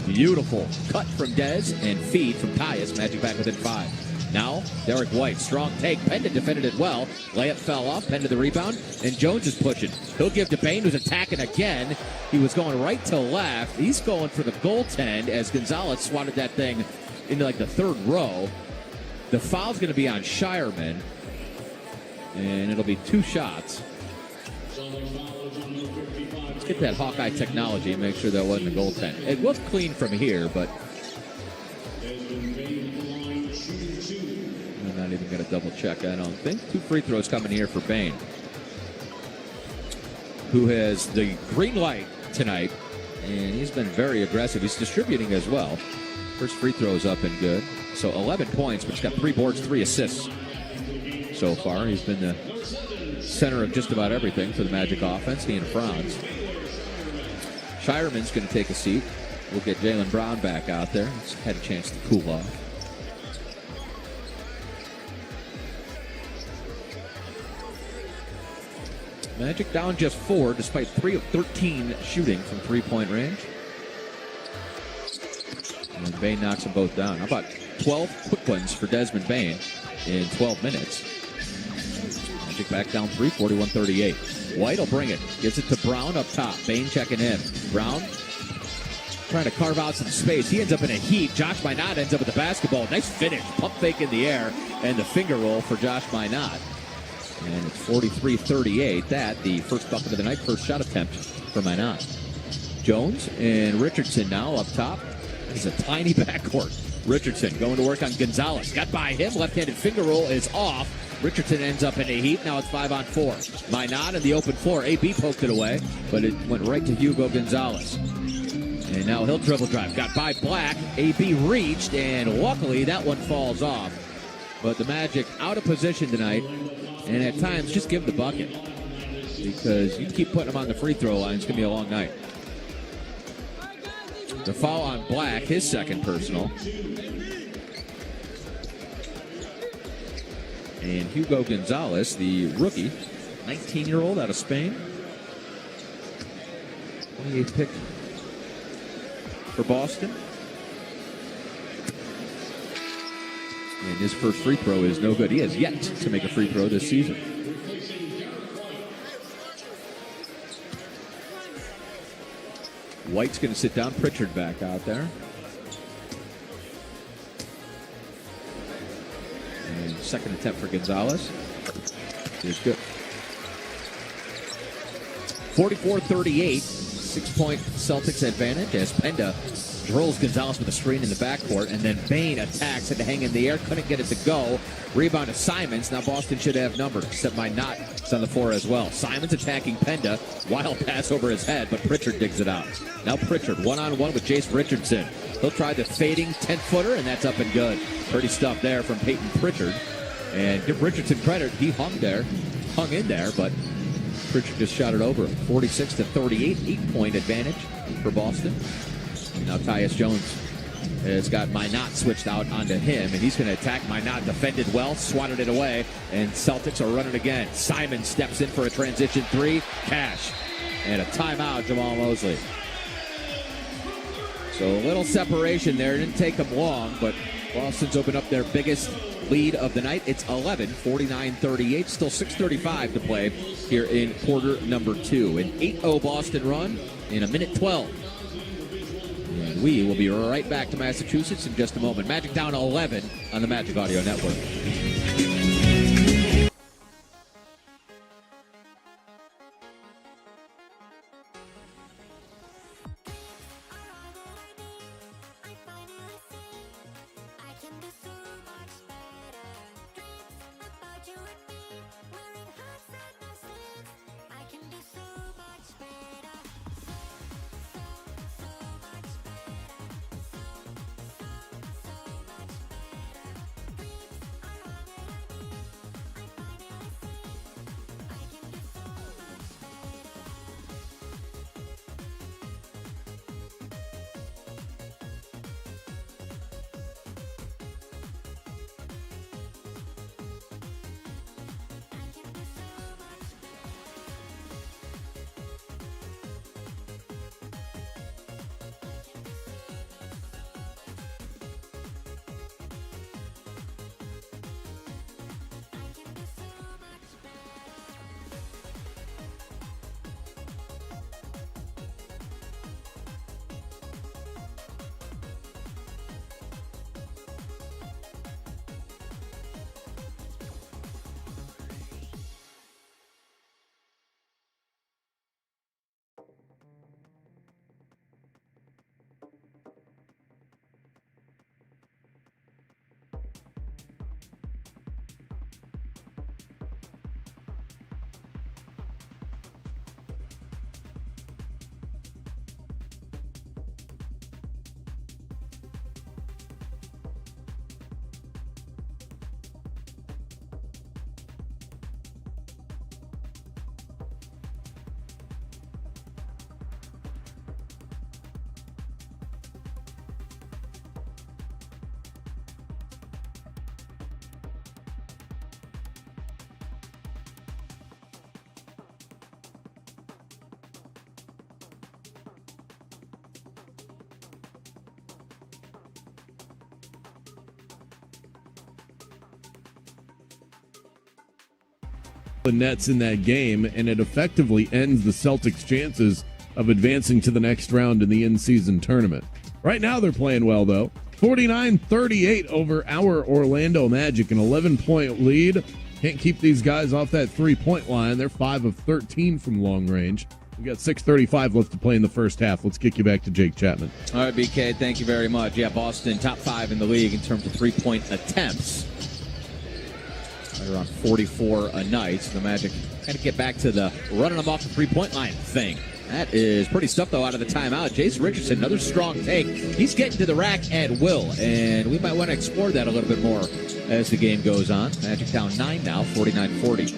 Beautiful cut from Dez and feed from Tyus. Magic back within 5. Now, Derek White, strong take. Penda defended it well. Layup fell off. Penda the rebound, and Jones is pushing. He'll give to Bain, who's attacking again. He was going right to left. He's going for the goaltend as Gonzalez swatted that thing into like the 3rd row. The foul's going to be on Shireman, and it'll be 2 shots. Let's get that Hawkeye technology and make sure that wasn't a goaltend. It was clean from here, but I'm not even going to double check, I don't think. 2 free throws coming here for Bain, who has the green light tonight, and he's been very aggressive. He's distributing as well. First free throw is up and good. So 11 points, but he's got 3 boards, 3 assists so far. He's been the center of just about everything for the Magic offense, he and Franz. Shireman's going to take a seat. We'll get Jaylen Brown back out there. He's had a chance to cool off. Magic down just 4 despite 3 of 13 shooting from 3-point range. And Bain knocks them both down. How about 12 quick ones for Desmond Bain in 12 minutes? Magic back down 3, 41-38. White will bring it. Gives it to Brown up top. Bain checking in. Brown trying to carve out some space. He ends up in a heat. Josh Minot ends up with the basketball. Nice finish. Pump fake in the air. And the finger roll for Josh Minot. And it's 43-38. That, the first bucket of the night. First shot attempt for Minot. Jones and Richardson now up top. This is a tiny backcourt. Richardson going to work on Gonzalez. Got by him. Left-handed finger roll is off. Richardson ends up in a heat. Now it's 5-on-4. Minot in the open floor. AB poked it away, but it went right to Hugo Gonzalez. And now he'll dribble drive. Got by Black. AB reached, and luckily that one falls off. But the Magic out of position tonight, and at times just give the bucket. Because you keep putting them on the free throw line, it's going to be a long night. The foul on Black, his second personal. And Hugo Gonzalez, the rookie, 19-year-old out of Spain. 28th pick for Boston. And his first free throw is no good. He has yet to make a free throw this season. White's going to sit down. Pritchard back out there. And second attempt for Gonzalez is good. 44-38. 6-point Celtics advantage as Penda drills Gonzalez with a screen in the backcourt, and then Bain attacks and to hang in the air. Couldn't get it to go. Rebound to Simons. Now Boston should have numbers, except Minot is on the floor as well. Simons attacking Penda. Wild pass over his head, but Pritchard digs it out. Now Pritchard one-on-one with Jace Richardson. He'll try the fading 10-footer, and that's up and good. Pretty stuff there from Peyton Pritchard. And give Richardson credit. He hung in there, but Pritchard just shot it over. 46-38, 8-point advantage for Boston. Now Tyus Jones has got Minot switched out onto him, and he's going to attack Minot. Defended well, swatted it away, and Celtics are running again. Simon steps in for a transition 3. Cash. And a timeout, Jamal Mosley. So a little separation there. It didn't take them long, but Boston's opened up their biggest lead of the night. It's 11, 49-38. Still 6:35 to play here in quarter number 2. An 8-0 Boston run in a minute 12. And we will be right back to Massachusetts in just a moment. Magic down 11 on the Magic Audio Network. The Nets in that game, and it effectively ends the Celtics' chances of advancing to the next round in the in-season tournament. Right now they're playing well, though. 49-38 over our Orlando Magic, an 11-point lead. Can't keep these guys off that three-point line. They're 5 of 13 from long range. We got 6:35 left to play in the first half. Let's kick you back to Jake Chapman. All right, BK, thank you very much. Yeah, Boston top 5 in the league in terms of three-point attempts. Right around 44 a night. So the Magic kind of get back to the running them off the three-point line thing. That is pretty stuff, though, out of the timeout. Jason Richardson, another strong take. He's getting to the rack at will, and we might want to explore that a little bit more as the game goes on. Magic down 9 now, 49-40.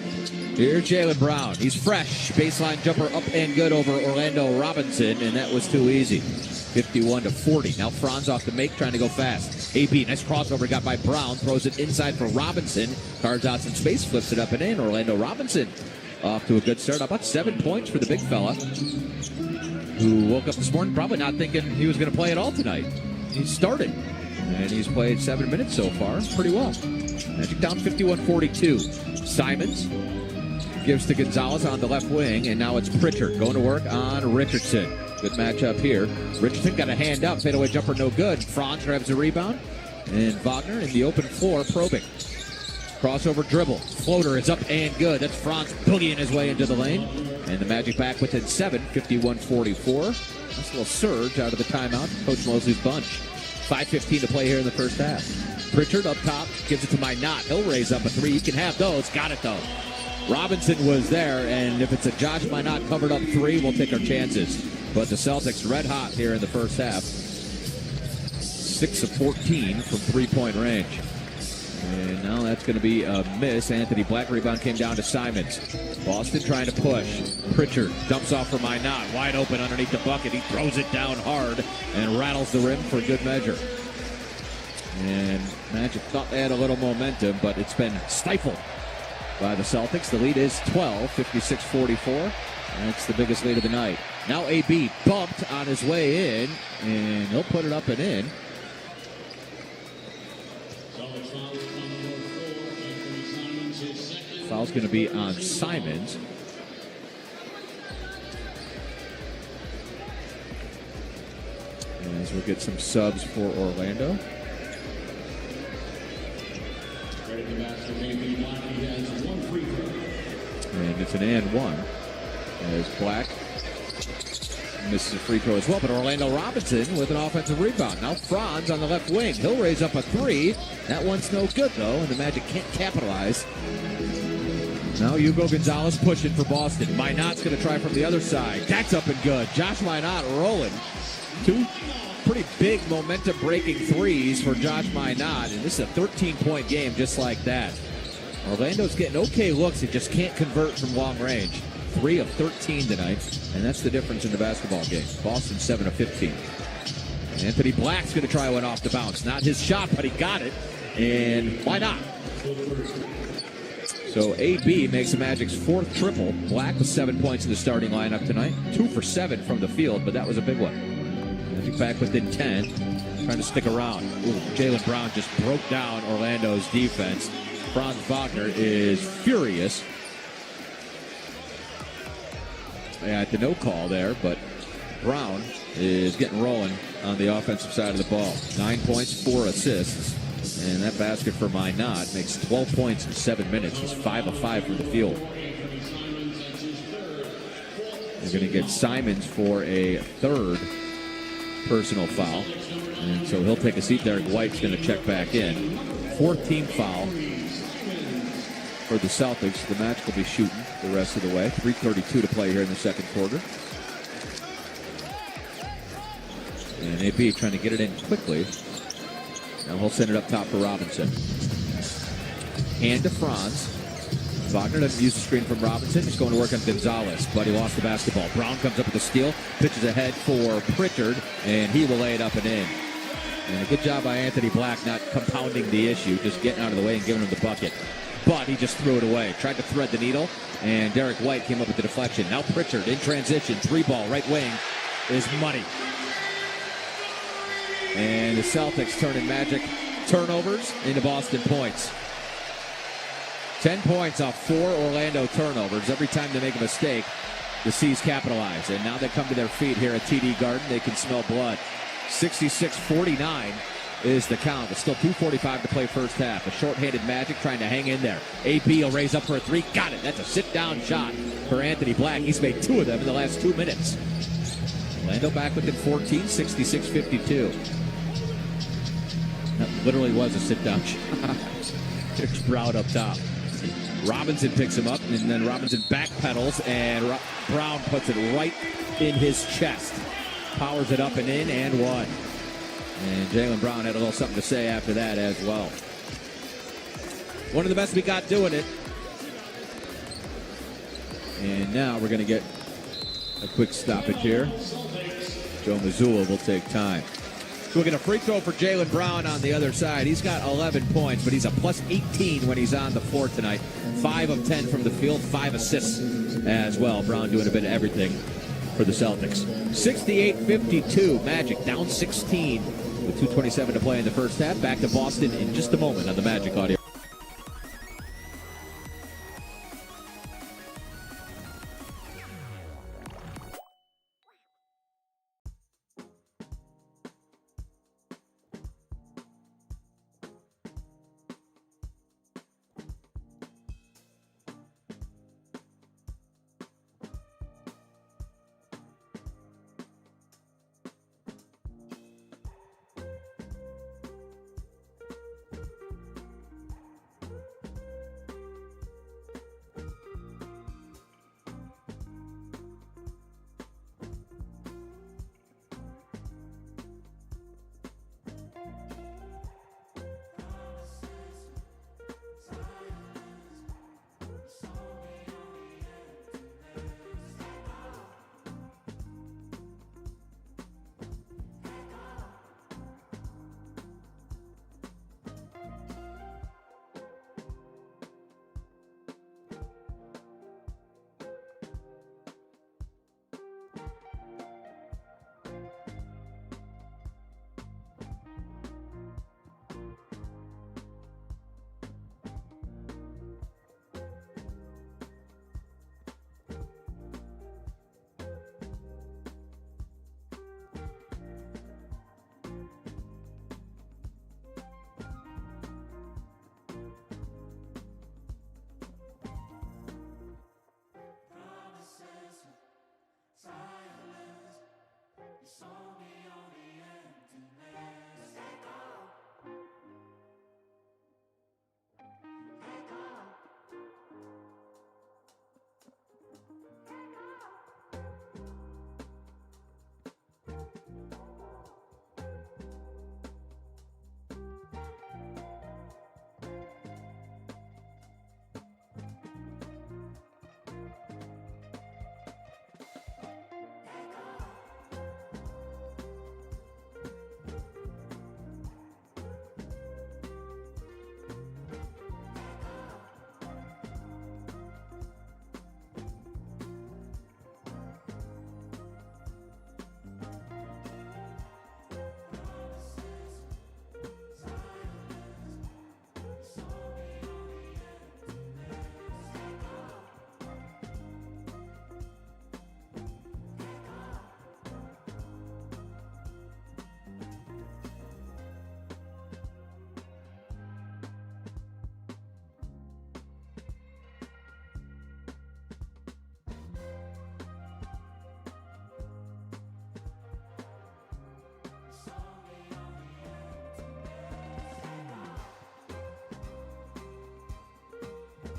Here's Jaylen Brown. He's fresh. Baseline jumper up and good over Orlando Robinson, and that was too easy. 51-40. Now Franz off the make, trying to go fast. AB, nice crossover got by Brown. Throws it inside for Robinson. Carves out some space, flips it up and in. Orlando Robinson off to a good start. About 7 points for the big fella, who woke up this morning probably not thinking he was going to play at all tonight. He started, and he's played 7 minutes so far. Pretty well. Magic down 51-42. Simons gives to Gonzalez on the left wing, and now it's Pritchard going to work on Richardson. Good matchup here. Richardson got a hand up, fadeaway jumper no good. Franz grabs the rebound, and Wagner in the open floor probing. Crossover dribble. Floater is up and good. That's Franz boogieing his way into the lane. And the Magic back within 7, 51-44. Nice little surge out of the timeout. Coach Mosley's bunch. 5:15 to play here in the first half. Pritchard up top, gives it to Minot. He'll raise up a three. He can have those. Got it, though. Robinson was there, and if it's a Josh Minot covered up three, we'll take our chances. But the Celtics red hot here in the first half. 6 of 14 from three-point range. And now that's going to be a miss. Anthony Black rebound came down to Simons. Boston trying to push. Pritchard dumps off for Minot. Wide open underneath the bucket. He throws it down hard and rattles the rim for good measure. And Magic thought they had a little momentum, but it's been stifled by the Celtics. The lead is 12, 56-44. That's the biggest lead of the night. Now AB bumped on his way in, and he'll put it up and in. Foul's going to be on Simons. As we'll get some subs for Orlando. And it's an and one. As Black misses a free throw as well, but Orlando Robinson with an offensive rebound. Now Franz on the left wing. He'll raise up a three. That one's no good, though, and the Magic can't capitalize. Now Hugo Gonzalez pushing for Boston. Minot's going to try from the other side. That's up and good. Josh Minot rolling. Two pretty big momentum-breaking threes for Josh Minot, and this is a 13-point game just like that. Orlando's getting okay looks. It just can't convert from long range. 3 of 13 tonight, and that's the difference in the basketball game. Boston 7 of 15. Anthony Black's going to try one off the bounce. Not his shot, but he got it, and why not? So AB makes the Magic's 4th triple. Black with 7 points in the starting lineup tonight. 2 for 7 from the field, but that was a big one. Magic back within 10, trying to stick around. Ooh, Jaylen Brown just broke down Orlando's defense. Franz Wagner is furious at the no call there, but Brown is getting rolling on the offensive side of the ball. 9 points, 4 assists. And that basket for Minot makes 12 points in 7 minutes. He's 5 of 5 from the field. They're going to get Simons for a 3rd personal foul. And so he'll take a seat. Derek White's going to check back in. 4th team foul for the Celtics. The Magic will be shooting the rest of the way. 3:32 to play here in the second quarter. And AB trying to get it in quickly. Now he'll send it up top for Robinson. Hand to Franz. Wagner doesn't use the screen from Robinson. He's going to work on Gonzalez, but he lost the basketball. Brown comes up with the steal, pitches ahead for Pritchard, and he will lay it up and in. And a good job by Anthony Black not compounding the issue, just getting out of the way and giving him the bucket. But he just threw it away. Tried to thread the needle, and Derek White came up with the deflection. Now Pritchard in transition, 3-ball, right wing is money. And the Celtics turning Magic turnovers into Boston points. 10 points off 4 Orlando turnovers. Every time they make a mistake, the C's capitalize. And now they come to their feet here at TD Garden. They can smell blood. 66-49 is the count. It's still 2:45 to play first half. A short-handed Magic trying to hang in there. AB will raise up for a 3. Got it. That's a sit-down shot for Anthony Black. He's made 2 of them in the last 2 minutes. Orlando back within 14, 66-52. That literally was a sit-down shot. There's Brown up top. Robinson picks him up, and then Robinson backpedals, and Brown puts it right in his chest. Powers it up and in, and one. And Jaylen Brown had a little something to say after that as well. One of the best we got doing it. And now we're going to get a quick stoppage here. Joe Mazzulla will take time. So we'll get a free throw for Jaylen Brown on the other side. He's got 11 points, but he's a plus 18 when he's on the floor tonight. 5 of 10 from the field, 5 assists as well. Brown doing a bit of everything for the Celtics. 68-52, Magic down 16 with 2:27 to play in the first half. Back to Boston in just a moment on the Magic Audio.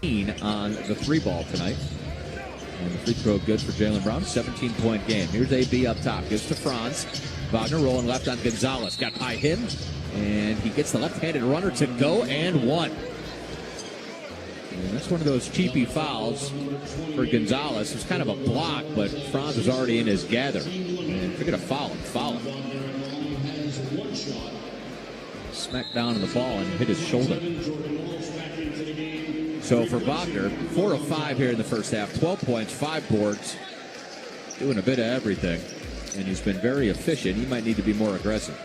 On the three ball tonight. And the free throw good for Jaylen Brown. 17-point game. Here's AB up top. Gives to Franz. Wagner rolling left on Gonzalez. Got by him. And he gets the left-handed runner to go and one. And that's one of those cheapy fouls for Gonzalez. It was kind of a block, but Franz was already in his gather. And if you're going to foul him. Smacked down on the ball and hit his shoulder. So for Wagner, 4 of 5 here in the first half. 12 points, 5 boards. Doing a bit of everything. And he's been very efficient. He might need to be more aggressive.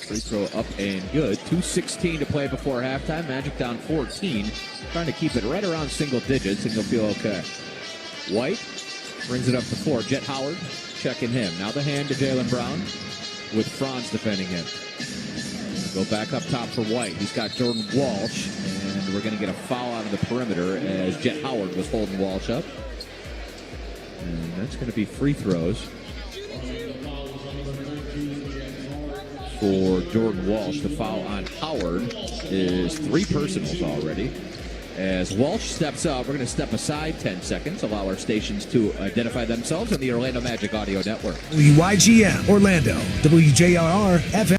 Free throw up and good. 2:16 to play before halftime. Magic down 14. Trying to keep it right around single digits, and he'll feel okay. White brings it up to 4. Jet Howard checking him. Now the hand to Jaylen Brown with Franz defending him. Go back up top for White. He's got Jordan Walsh, and we're going to get a foul out of the perimeter as Jet Howard was holding Walsh up. And that's going to be free throws for Jordan Walsh. The foul on Howard is 3 personals already. As Walsh steps up, we're going to step aside 10 seconds, allow our stations to identify themselves on the Orlando Magic Audio Network. WYGM Orlando, WJRR FM.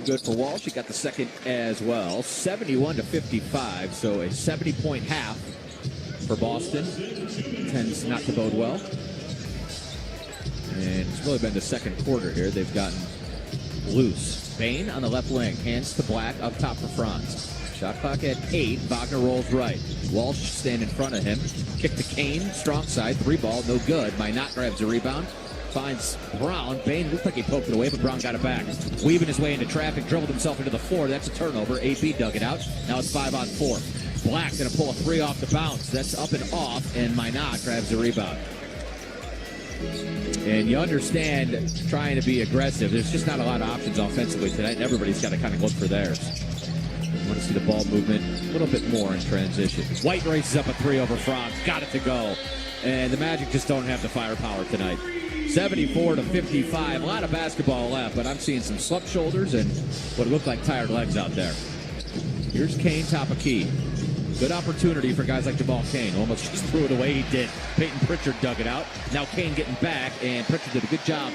Good for Walsh. He got the second as well. 71-55, so a 70-point half for Boston. Tends not to bode well. And it's really been the second quarter here. They've gotten loose. Bain on the left wing. Hands to Black up top for Franz. Shot clock at 8. Wagner rolls right. Walsh stand in front of him. Kick to Kane. Strong side. 3 ball. No good. Minot grabs the rebound. Finds Brown. Bain looked like he poked it away, but Brown got it back. Weaving his way into traffic, dribbled himself into the floor. That's a turnover. AB dug it out. Now it's 5-on-4. Black going to pull a 3 off the bounce. That's up and off, and Minot grabs the rebound. And you understand trying to be aggressive. There's just not a lot of options offensively tonight, and everybody's got to kind of look for theirs. You want to see the ball movement a little bit more in transition. White races up a 3 over Franz. Got it to go. And the Magic just don't have the firepower tonight. 74-55. A lot of basketball left, but I'm seeing some slumped shoulders and what look like tired legs out there. Here's Kane, top of key. Good opportunity for guys like Jamal Kane. Almost just threw it away. He did. Peyton Pritchard dug it out. Now Kane getting back, and Pritchard did a good job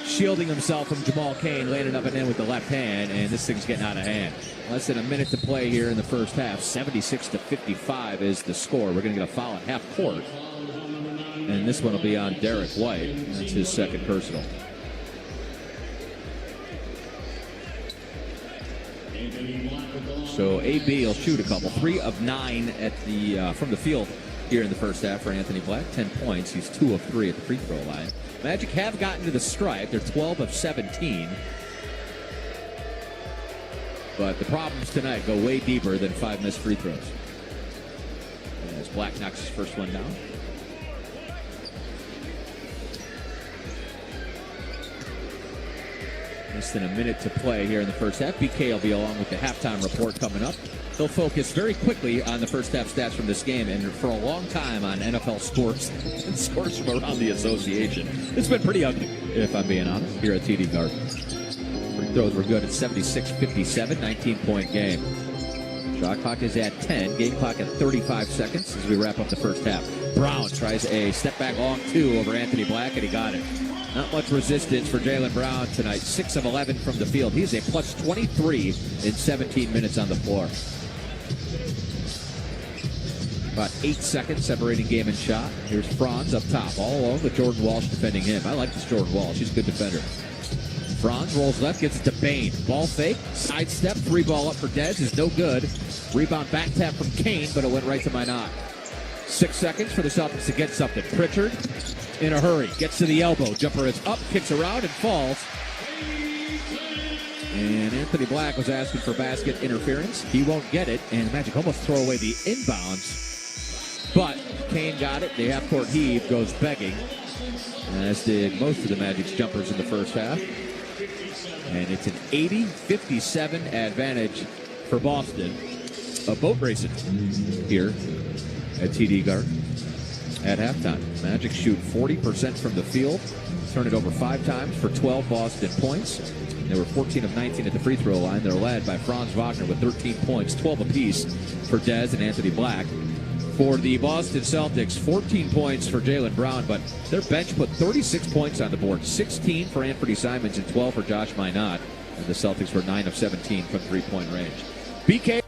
shielding himself from Jamal Kane, landing up and in with the left hand, and this thing's getting out of hand. Less than a minute to play here in the first half. 76-55 is the score. We're going to get a foul at half court. And this one will be on Derek White. That's his second personal. So AB will shoot a couple. 3 of 9 at the from the field here in the first half for Anthony Black. 10 points. He's 2 of 3 at the free throw line. Magic have gotten to the stripe. They're 12 of 17. But the problems tonight go way deeper than 5 missed free throws. As Black knocks his first one down. Less than a minute to play here in the first half. BK will be along with the halftime report coming up. They'll focus very quickly on the first half stats from this game and for a long time on NFL scores and scores from around the association. It's been pretty ugly, if I'm being honest, here at TD Garden. Free throws were good at 76-57, 19-point game. Shot clock is at 10, game clock at 35 seconds as we wrap up the first half. Brown tries a step back long 2 over Anthony Black, and he got it. Not much resistance for Jaylen Brown tonight. 6 of 11 from the field. He's a plus 23 in 17 minutes on the floor. About 8 seconds separating game and shot. Here's Franz up top, all alone with Jordan Walsh defending him. I like this Jordan Walsh. He's a good defender. Franz rolls left, gets it to Bain. Ball fake, sidestep, 3 ball up for Dez is no good. Rebound back tap from Kane, but it went right to Minot. 6 seconds for the Celtics to get something. Pritchard in a hurry, gets to the elbow. Jumper is up, kicks around, and falls. And Anthony Black was asking for basket interference. He won't get it, and Magic almost throw away the inbounds. But Kane got it. The half-court heave goes begging, as did most of the Magic's jumpers in the first half. And it's an 80-57 advantage for Boston. boat racing here at TD Garden at halftime. Magic shoot 40% from the field, turn it over 5 times for 12 Boston points. They were 14 of 19 at the free throw line. They're led by Franz Wagner with 13 points, 12 apiece for Dez and Anthony Black. For the Boston Celtics, 14 points for Jaylen Brown, but their bench put 36 points on the board, 16 for Anthony Simons and 12 for Josh Minot. And the Celtics were 9 of 17 from three-point range. BK.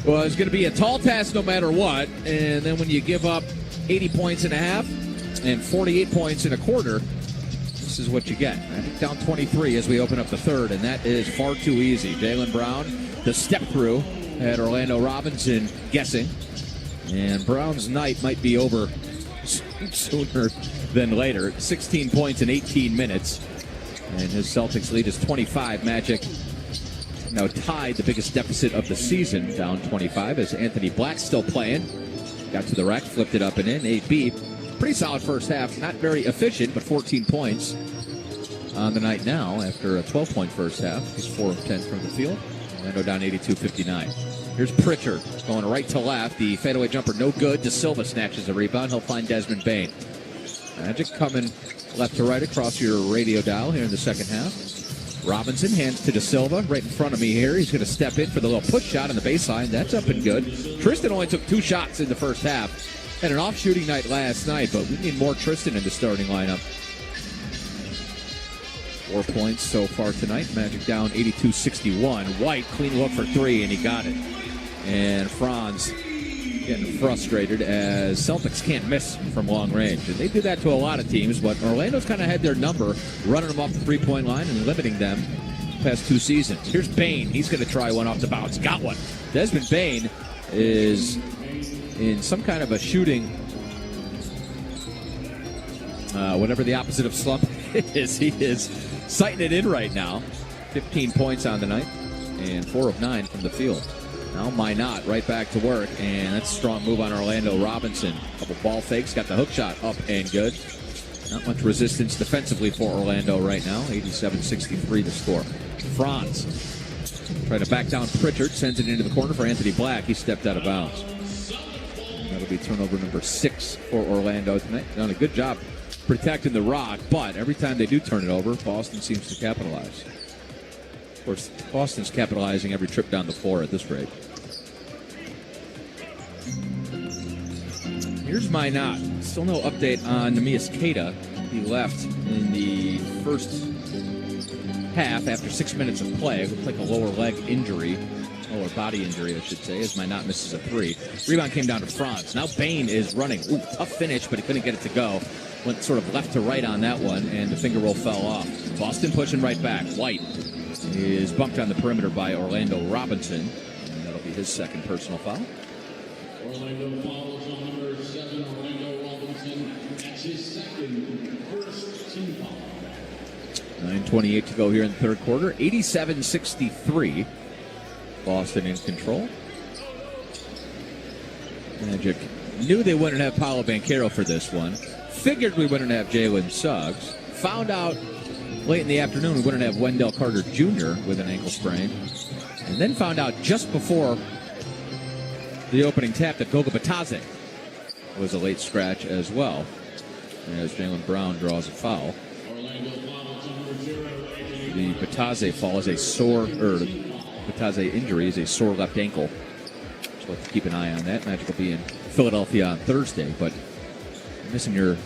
Well, it's going to be a tall task no matter what. And then when you give up 80 points in a half and 48 points in a quarter, this is what you get. I think down 23 as we open up the third, and that is far too easy. Jaylen Brown, the step through, had Orlando Robinson guessing. And Brown's night might be over sooner than later. 16 points in 18 minutes. And his Celtics lead is 25. Magic now tied the biggest deficit of the season, down 25, as Anthony Black still playing. Got to the rack, flipped it up and in. 8B. Pretty solid first half. Not very efficient, but 14 points on the night now after a 12-point first half. He's 4 of 10 from the field. Orlando down 82-59. Here's Pritchard going right to left. The fadeaway jumper no good. De Silva snatches a rebound. He'll find Desmond Bane. Magic coming left to right across your radio dial here in the second half. Robinson hands to De Silva right in front of me here. He's going to step in for the little push shot on the baseline. That's up and good. Tristan only took 2 shots in the first half. Had an off shooting night last night, but we need more Tristan in the starting lineup. 4 points so far tonight. Magic down 82-61. White clean look for 3, and he got it. And Franz getting frustrated as Celtics can't miss from long range. And they do that to a lot of teams, but Orlando's kind of had their number, running them off the three-point line and limiting them past 2 seasons. Here's Bane. He's going to try one off the bounce. Got one. Desmond Bane is in some kind of a shooting, whatever the opposite of slump is. He is sighting it in right now. 15 points on the night and 4 of 9 from the field. Now Minot right back to work, and that's a strong move on Orlando Robinson. Couple ball fakes, got the hook shot up and good. Not much resistance defensively for Orlando right now. 87-63 the score. Franz trying to back down Pritchard, sends it into the corner for Anthony Black. He stepped out of bounds. That'll be turnover number 6 for Orlando tonight. Done a good job protecting the rock, but every time they do turn it over, Boston seems to capitalize. Of course, Boston's capitalizing every trip down the floor at this rate. Here's Minot. Still no update on Neemias Queta. He left in the first half after 6 minutes of play. It looked like a lower leg injury, lower body injury, I should say, as Minot misses a 3. Rebound came down to Franz. Now Bane is running. Ooh, tough finish, but he couldn't get it to go. Went sort of left to right on that one, and the finger roll fell off. Boston pushing right back. White is bumped on the perimeter by Orlando Robinson, and that'll be his second personal foul. Orlando fouls on number 7, Orlando Robinson. That's his second, first team foul. 9:28 to go here in the third quarter. 87-63. Boston in control. Magic knew they wouldn't have Paolo Banchero for this one. Figured we wouldn't have Jalen Suggs. Found out late in the afternoon we wouldn't have Wendell Carter Jr. with an ankle sprain. And then found out just before the opening tap that Goga Batadze was a late scratch as well, as Jaylen Brown draws a foul. The Batadze fall is a sore, Batadze injury is a sore left ankle. So let's keep an eye on that. Magic will be in Philadelphia on Thursday, but you're missing your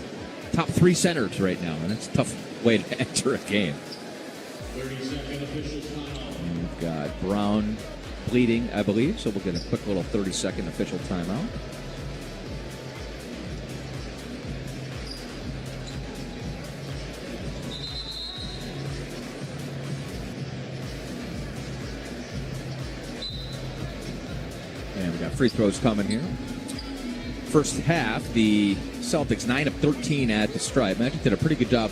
top 3 centers right now, and that's a tough way to enter a game. 30-second official timeout. And we've got Brown bleeding, I believe, so we'll get a quick little 30-second official timeout. And we got free throws coming here. First half, the Celtics 9 of 13 at the stripe. Magic did a pretty good job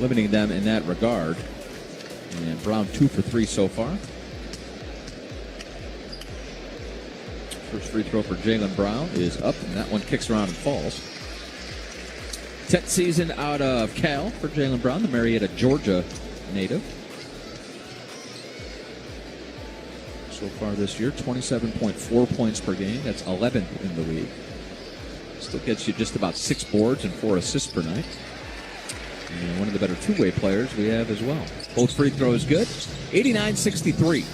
limiting them in that regard. And Brown 2 for 3 so far. First free throw for Jaylen Brown is up, and that one kicks around and falls. 10th season out of Cal for Jaylen Brown, the Marietta, Georgia native. So far this year, 27.4 points per game. That's 11th in the league. Still gets you just about 6 boards and 4 assists per night. And one of the better two-way players we have as well. Both free throws good. 89-63.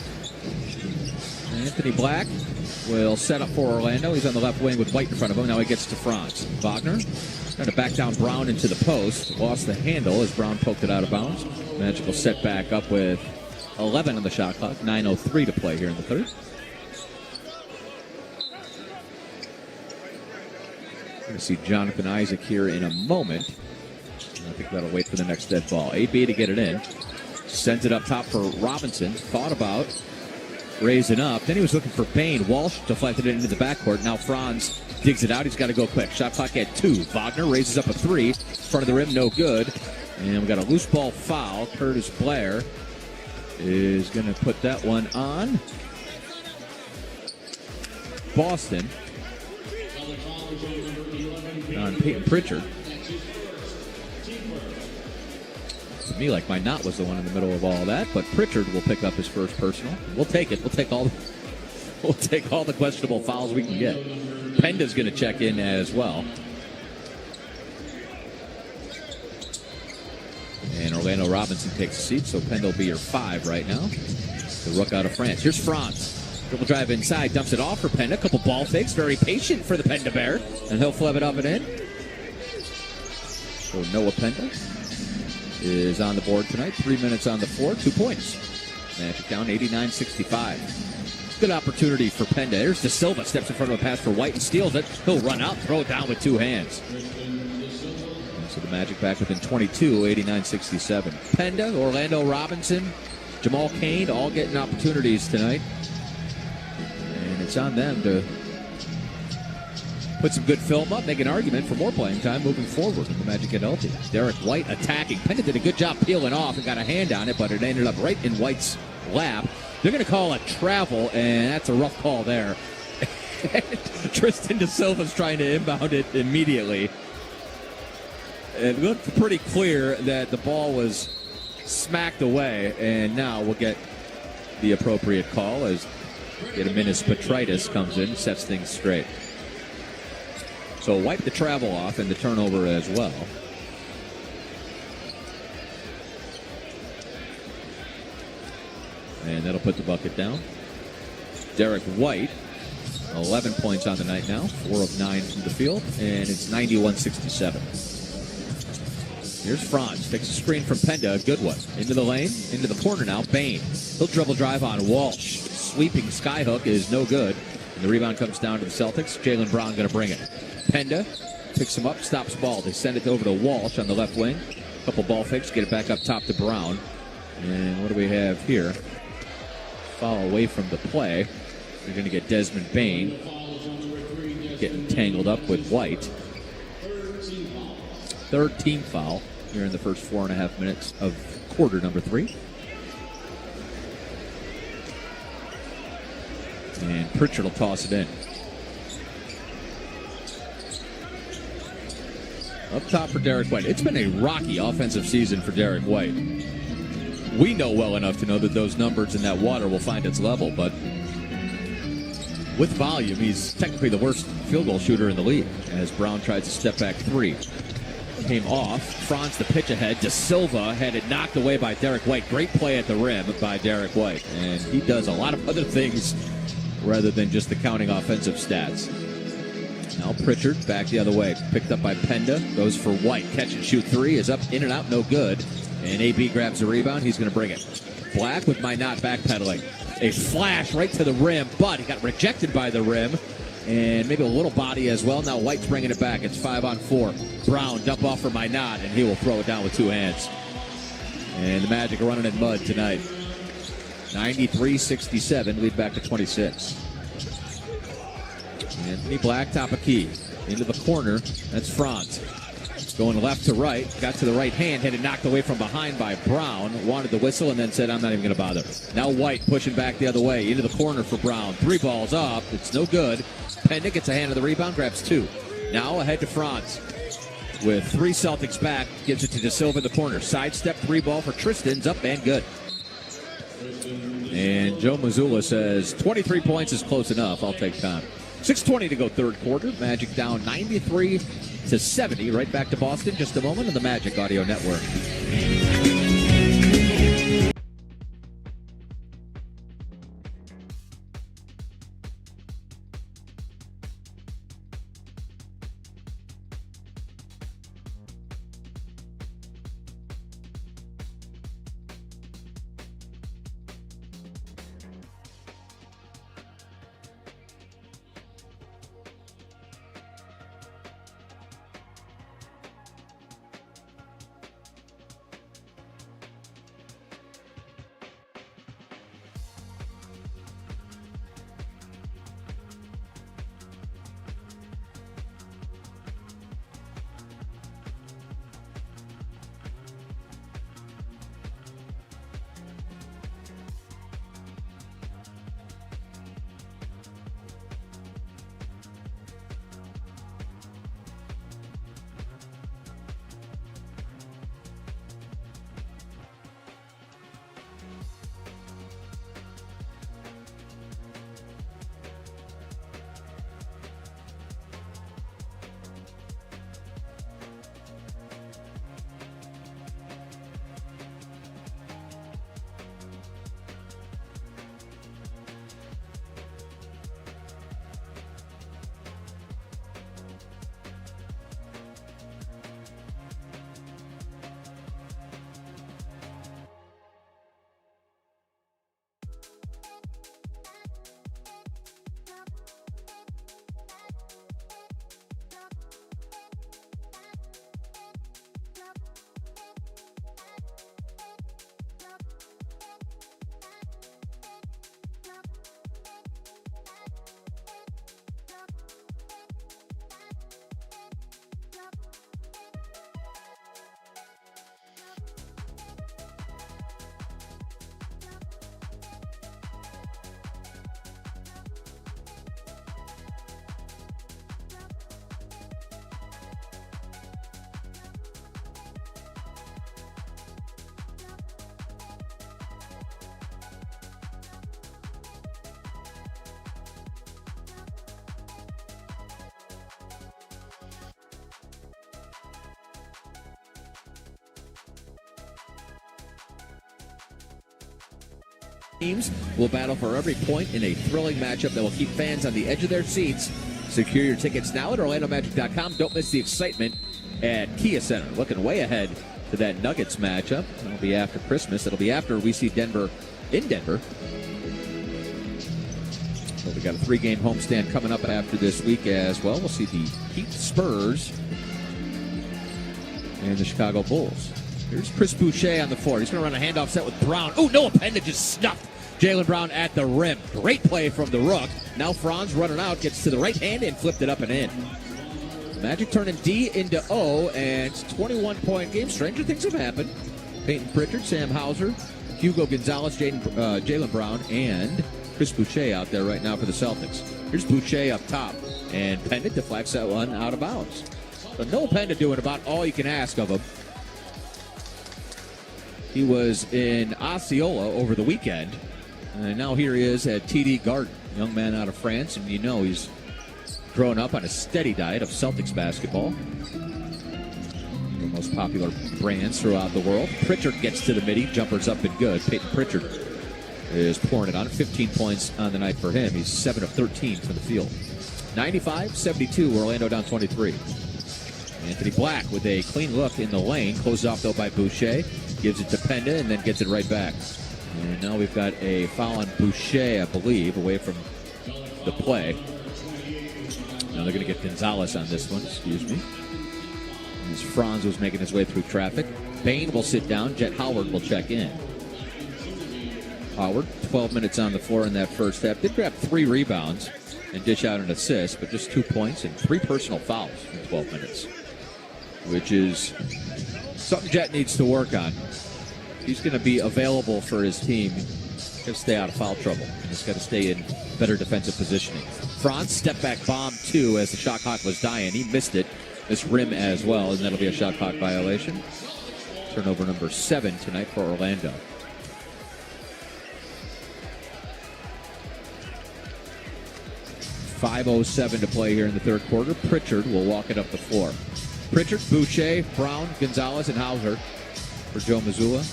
Anthony Black will set up for Orlando. He's on the left wing with White in front of him. Now he gets to Franz. Wagner trying to back down Brown into the post. Lost the handle as Brown poked it out of bounds. Magic will set back up with 11 on the shot clock. 9:03 to play here in the third. Going to see Jonathan Isaac here in a moment. I think that'll wait for the next dead ball. AB to get it in. Sends it up top for Robinson. Thought about raising up. Then he was looking for Bain. Walsh deflected it into the backcourt. Now Franz digs it out. He's got to go quick. Shot clock at 2. Wagner raises up a 3. Front of the rim, no good. And we got a loose ball foul. Curtis Blair is going to put that one on Boston. On Peyton Pritchard. To me, like my knot was the one in the middle of all that, but Pritchard will pick up his first personal. We'll take it. We'll take all the questionable fouls we can get. Penda's going to check in as well. And Orlando Robinson takes a seat, so Penda will be your 5 right now. The rook out of France. Here's Franz. Dribble drive inside, dumps it off for Penda. Couple ball fakes, very patient for the Penda Bear. And he'll flub it up and in. So Noah Penda is on the board tonight. 3 minutes on the floor, 2 points. Magic down 89-65. Good opportunity for Penda. There's De Silva, steps in front of a pass for White and steals it. He'll run out, throw it down with 2 hands. And so the Magic back within 22, 89-67. Penda, Orlando Robinson, Jamal Cain, all getting opportunities tonight. And it's on them to put some good film up, make an argument for more playing time moving forward with the Magic get healthy. Derek White attacking. Penda did a good job peeling off and got a hand on it, but it ended up right in White's lap. They're going to call it travel, and that's a rough call there. Tristan De Silva's trying to inbound it immediately. It looked pretty clear that the ball was smacked away, and now we'll get the appropriate call as Gediminas Petritis comes in, sets things straight. So wipe the travel off and the turnover as well. And that'll put the bucket down. Derek White, 11 points on the night now, 4 of 9 from the field, and it's 91-67. Here's Franz, takes a screen from Penda, a good one. Into the lane, into the corner now, Bain. He'll dribble drive on Walsh. Sweeping skyhook is no good. And the rebound comes down to the Celtics. Jaylen Brown going to bring it. Penda picks him up, stops ball. They send it over to Walsh on the left wing. Couple ball fakes, get it back up top to Brown. And what do we have here? Foul away from the play. You're going to get Desmond Bain getting tangled up with White. Third team foul here in the first 4.5 minutes of quarter number 3. And Pritchard will toss it in. Up top for Derek White. It's been a rocky offensive season for Derek White. We know well enough to know that those numbers in that water will find its level, but with volume, he's technically the worst field goal shooter in the league as Brown tries to step back 3. Came off. Franz the pitch ahead. De Silva had it knocked away by Derek White. Great play at the rim by Derek White. And he does a lot of other things rather than just the counting offensive stats. Now Pritchard back the other way. Picked up by Penda. Goes for White. Catch and shoot 3 is up, in and out, no good. And AB grabs the rebound. He's going to bring it. Black with my not backpedaling. A flash right to the rim, but he got rejected by the rim. And maybe a little body as well. Now White's bringing it back. It's 5-on-4. Brown dump off for my not, and he will throw it down with 2 hands. And the Magic are running in mud tonight. 93-67, lead back to 26. Anthony Black, top of key. Into the corner. That's Franz. Going left to right. Got to the right hand. Had it knocked away from behind by Brown. Wanted the whistle and then said, I'm not even going to bother. Now White pushing back the other way. Into the corner for Brown. 3 balls up. It's no good. Penda gets a hand of the rebound. Grabs 2. Now ahead to Franz. With 3 Celtics back. Gives it to De Silva in the corner. Sidestep 3 ball for Tristan's up and good. And Joe Mazzulla says 23 points is close enough. I'll take time. 6:20 to go third quarter. Magic down 93-70. Right back to Boston. Just a moment on the Magic Audio Network. Teams will battle for every point in a thrilling matchup that will keep fans on the edge of their seats. Secure your tickets now at OrlandoMagic.com. Don't miss the excitement at Kia Center. Looking way ahead to that Nuggets matchup. It'll be after Christmas. It'll be after we see Denver in Denver. So we got a 3-game homestand coming up after this week as well. We'll see the Heat, Spurs, and the Chicago Bulls. Here's Chris Boucher on the floor. He's going to run a handoff set with Brown. Oh, Noah Penda just snuffed Jaylen Brown at the rim. Great play from the Rook. Now Franz running out, gets to the right hand and flipped it up and in. Magic turning D into O, and it's a 21-point game. Stranger things have happened. Peyton Pritchard, Sam Hauser, Hugo Gonzalez, Jaylen Brown, and Chris Boucher out there right now for the Celtics. Here's Boucher up top, and Penda deflects that one out of bounds. So Noah Penda doing about all you can ask of him. He was in Osceola over the weekend, and now here he is at TD Garden. Young man out of France, and you know he's grown up on a steady diet of Celtics basketball. The most popular brands throughout the world. Pritchard gets to the midi, jumpers up and good. Peyton Pritchard is pouring it on. 15 points on the night for him. He's 7 of 13 from the field. 95-72, Orlando down 23. Anthony Black with a clean look in the lane. Closed off, though, by Boucher. Gives it to Penda and then gets it right back. And now we've got a foul on Boucher, I believe, away from the play. Now they're going to get Gonzalez on this one, excuse me. As Franz was making his way through traffic. Bain will sit down. Jet Howard will check in. Howard, 12 minutes on the floor in that first half. Did grab 3 rebounds and dish out an assist, but just 2 points and 3 personal fouls in 12 minutes, which is something Jet needs to work on. He's going to be available for his team. He's got to stay out of foul trouble. He's got to stay in better defensive positioning. Franz, step back bomb 2 as the shot clock was dying. He missed it. This rim as well, and that'll be a shot clock violation. Turnover number 7 tonight for Orlando. .507 to play here in the third quarter. Pritchard will walk it up the floor. Pritchard, Boucher, Brown, Gonzalez, and Hauser for Joe Mazzulla.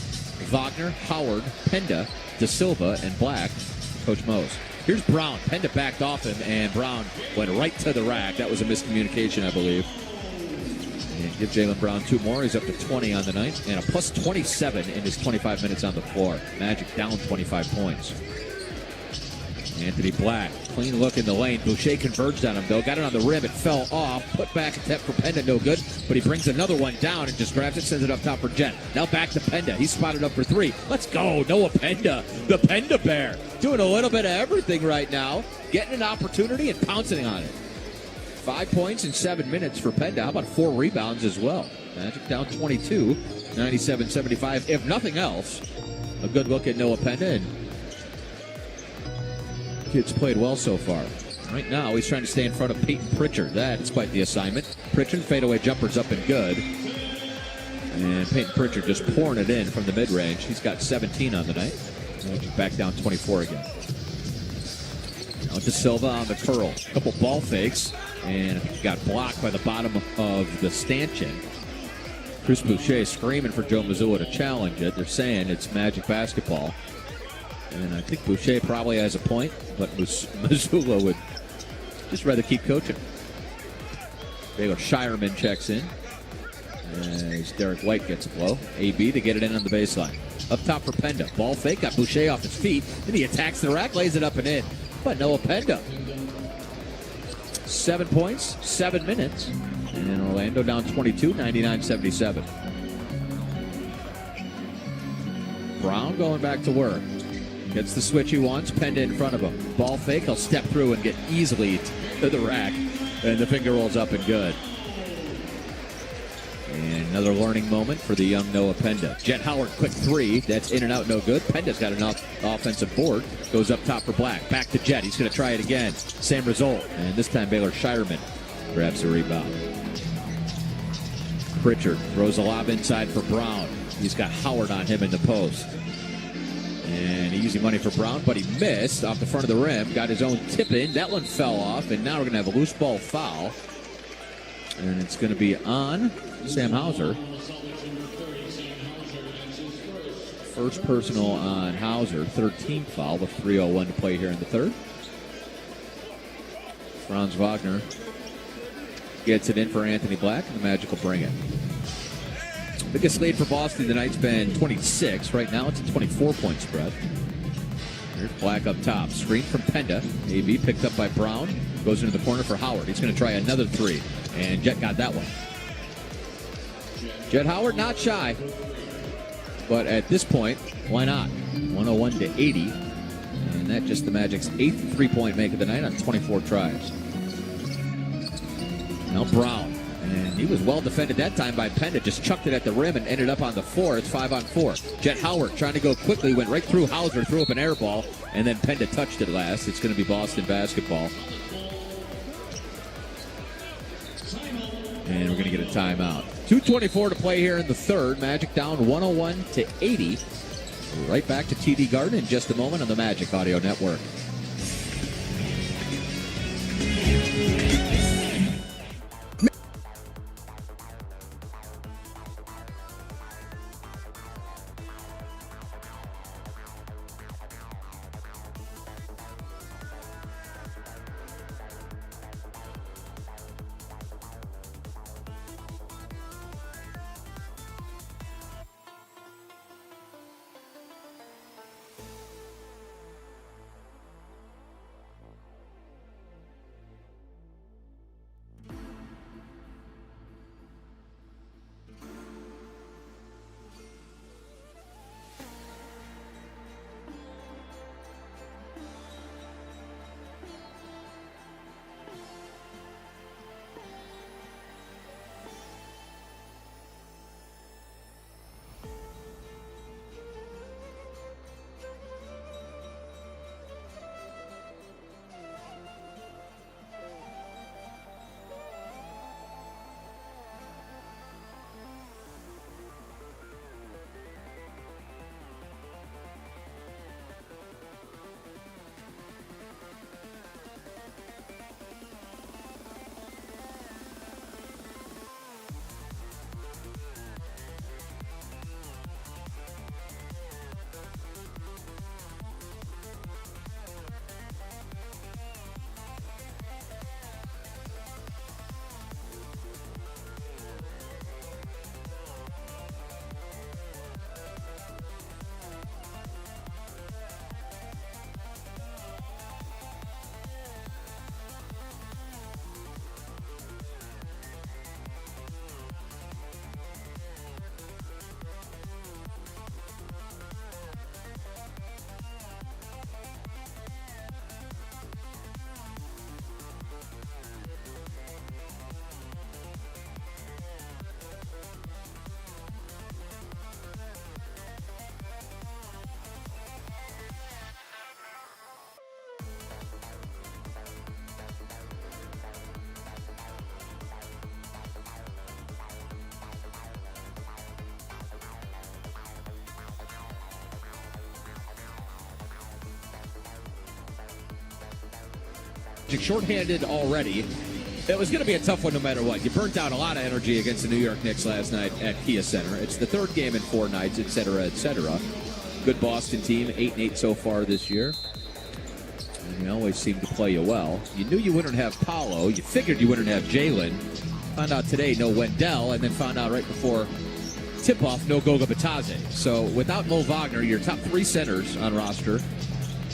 Wagner, Howard, Penda, De Silva, and Black, Coach Mose. Here's Brown. Penda backed off him, and Brown went right to the rack. That was a miscommunication, I believe. And give Jaylen Brown 2 more. He's up to 20 on the night, and a plus 27 in his 25 minutes on the floor. Magic down 25 points. Anthony Black, clean look in the lane. Boucher converged on him, though. Got it on the rim. It fell off. Put back attempt for Penda, no good. But he brings another one down and just grabs it, sends it up top for Jet. Now back to Penda. He's spotted up for 3. Let's go. Noah Penda, the Penda Bear. Doing a little bit of everything right now. Getting an opportunity and pouncing on it. 5 points in 7 minutes for Penda. How about 4 rebounds as well? Magic down 22, 97-75. If nothing else, a good look at Noah Penda, and kid's played well so far. Right now, he's trying to stay in front of Peyton Pritchard. That's quite the assignment. Pritchard, fadeaway jumpers up and good. And Peyton Pritchard just pouring it in from the mid-range. He's got 17 on the night. Back down 24 again. Now De Silva on the curl. A couple ball fakes. And got blocked by the bottom of the stanchion. Chris Boucher screaming for Joe Mazzulla to challenge it. They're saying it's Magic basketball. And I think Boucher probably has a point, but Mazzulla would just rather keep coaching. Baylor Shireman checks in as Derek White gets a blow. AB to get it in on the baseline. Up top for Penda. Ball fake, got Boucher off his feet. Then he attacks the rack, lays it up and in. But Noah Penda. 7 points, 7 minutes. And Orlando down 22, 99-77. Brown going back to work. Gets the switch he wants. Penda in front of him. Ball fake. He'll step through and get easily to the rack. And the finger rolls up and good. And another learning moment for the young Noah Penda. Jet Howard, quick 3. That's in and out, no good. Penda's got an offensive board. Goes up top for Black. Back to Jet. He's going to try it again. Same result. And this time Baylor Shireman grabs the rebound. Pritchard throws a lob inside for Brown. He's got Howard on him in the post. And easy money for Brown, but he missed off the front of the rim. Got his own tip in. That one fell off, and now we're going to have a loose ball foul. And it's going to be on Sam Hauser. First personal on Hauser, 13th foul with 3:01 to play here in the third. Franz Wagner gets it in for Anthony Black, and the Magic will bring it. Biggest lead for Boston tonight's been 26. Right now it's a 24-point spread. Here's Black up top. Screen from Penda. AB picked up by Brown. Goes into the corner for Howard. He's going to try another three. And Jet got that one. Jet Howard not shy. But at this point, why not? 101 to 80. And that just the Magic's 8th three-point make of the night on 24 tries. Now Brown. And he was well defended that time by Penda. Just chucked it at the rim and ended up on the floor. It's 5-on-4. Jet Howard trying to go quickly. Went right through Hauser. Threw up an air ball. And then Penda touched it last. It's going to be Boston basketball. And we're going to get a timeout. 2:24 to play here in the third. Magic down 101 to 80. Right back to TD Garden in just a moment on the Magic Audio Network. Shorthanded already. It was going to be a tough one no matter what. You burnt out a lot of energy against the New York Knicks last night at Kia Center. It's the third game in 4 nights, etc., etc. Good Boston team, 8-8 so far this year. And they always seem to play you well. You knew you wouldn't have Paolo. You figured you wouldn't have Jalen. Found out today no Wendell, and then found out right before tip-off no Goga Batadze. So without Mo Wagner, your top 3 centers on roster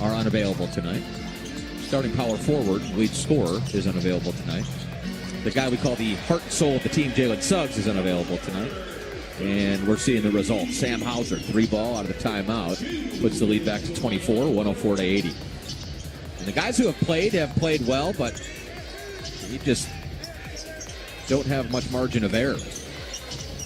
are unavailable tonight. Starting power forward, lead scorer, is unavailable tonight. The guy we call the heart and soul of the team, Jalen Suggs, is unavailable tonight. And we're seeing the results. Sam Hauser, 3-ball out of the timeout, puts the lead back to 24, 104 to 80. And the guys who have played well, but you just don't have much margin of error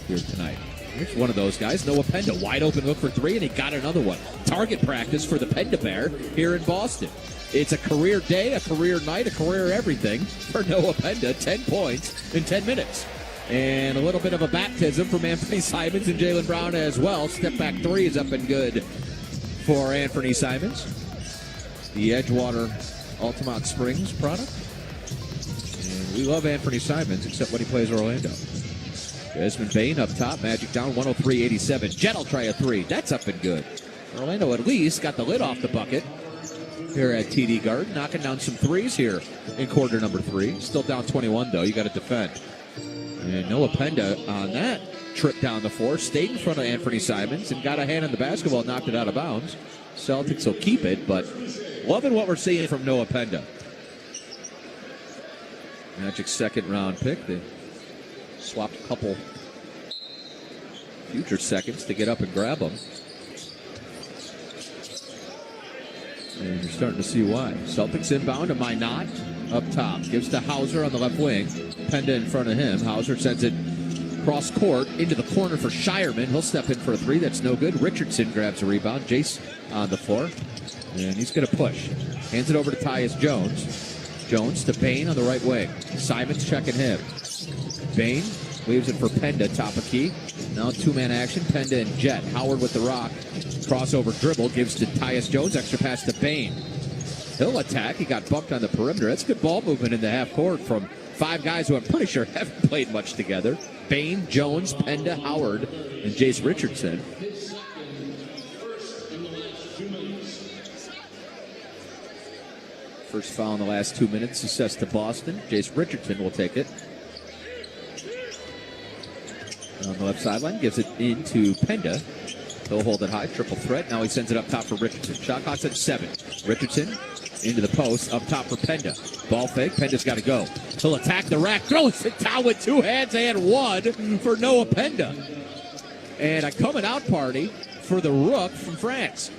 here tonight. Here's one of those guys, Noah Penda, wide open look for 3, and he got another one. Target practice for the Penda Bear here in Boston. It's a career day, a career night, a career everything for Noah Penda. 10 points in 10 minutes. And a little bit of a baptism from Anthony Simons and Jaylen Brown as well. Step back 3 is up and good for Anthony Simons. The Edgewater Altamont Springs product. And we love Anthony Simons, except when he plays Orlando. Desmond Bain up top. Magic down 103-87. Jet will try a three. That's up and good. Orlando at least got the lid off the bucket here at TD Garden, knocking down some threes here in quarter number 3. Still down 21, though. You got to defend. And Noah Penda on that trip down the floor stayed in front of Anthony Simons and got a hand on the basketball, knocked it out of bounds. Celtics will keep it, but loving what we're seeing from Noah Penda. Magic's second-round pick. They swapped a couple future seconds to get up and grab him. And you're starting to see why. Celtics inbound to Minot up top. Gives to Hauser on the left wing. Penda in front of him. Hauser sends it cross court into the corner for Shireman. He'll step in for a three. That's no good. Richardson grabs a rebound. Jace on the floor. And he's going to push. Hands it over to Tyus Jones. Jones to Bain on the right wing. Simons checking him. Bain leaves it for Penda, top of key. Now two-man action. Penda and Jet. Howard with the rock. Crossover dribble. Gives to Tyus Jones. Extra pass to Bain. He'll attack. He got bumped on the perimeter. That's good ball movement in the half court from 5 guys who I'm pretty sure haven't played much together. Bain, Jones, Penda, Howard, and Jace Richardson. First foul in the last 2 minutes. Assessed to Boston. Jace Richardson will take it. On the left sideline, gives it into Penda. He'll hold it high, triple threat. Now he sends it up top for Richardson. Shot clock's at 7. Richardson into the post, up top for Penda. Ball fake, Penda's got to go. He'll attack the rack, throws it down with 2 hands and 1 for Noah Penda. And a coming out party for the Rook from France.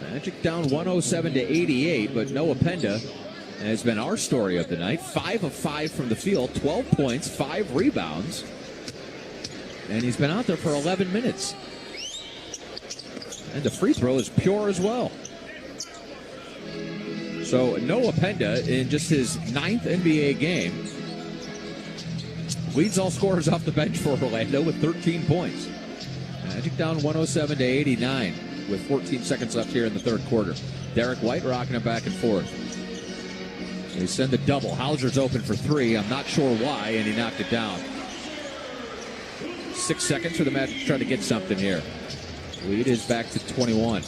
Magic down 107-88, but Noah Penda has been our story of the night. 5 of 5 from the field, 12 points, 5 rebounds. And he's been out there for 11 minutes. And the free throw is pure as well. So Noah Penda, in just his 9th NBA game, leads all scorers off the bench for Orlando with 13 points. Magic down 107-89 with 14 seconds left here in the third quarter. Derek White rocking it back and forth. They send the double. Hauser's open for 3. I'm not sure why, and he knocked it down. 6 seconds for the Magic to try to get something here. Lead is back to 21.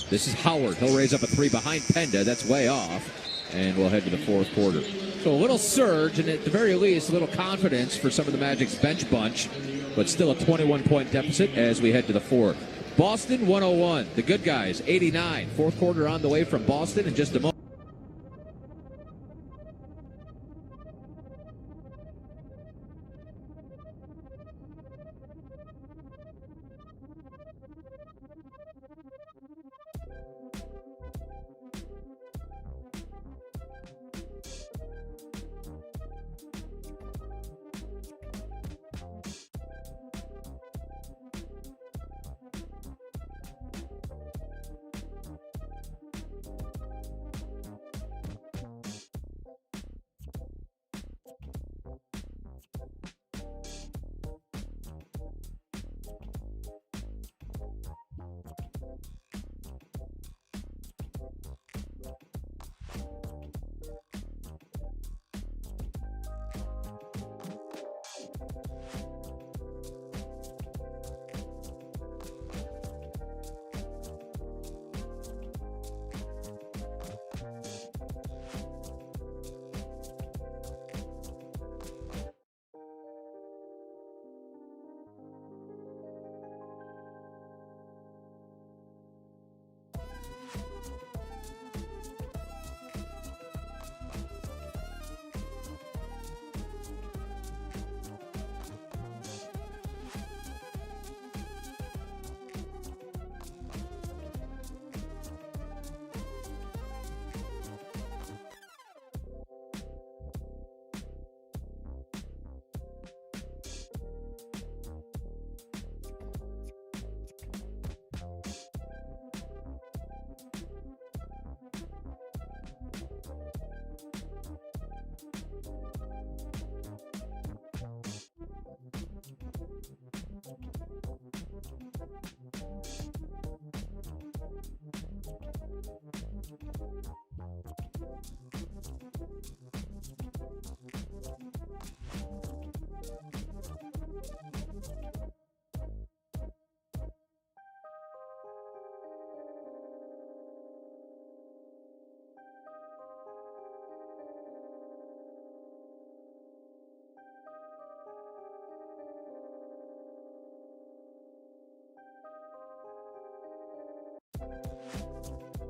This is Howard. He'll raise up a 3 behind Penda. That's way off. And we'll head to the fourth quarter. So a little surge, and at the very least, a little confidence for some of the Magic's bench bunch. But still a 21-point deficit as we head to the fourth. Boston 101. The good guys 89. Fourth quarter on the way from Boston in just a moment.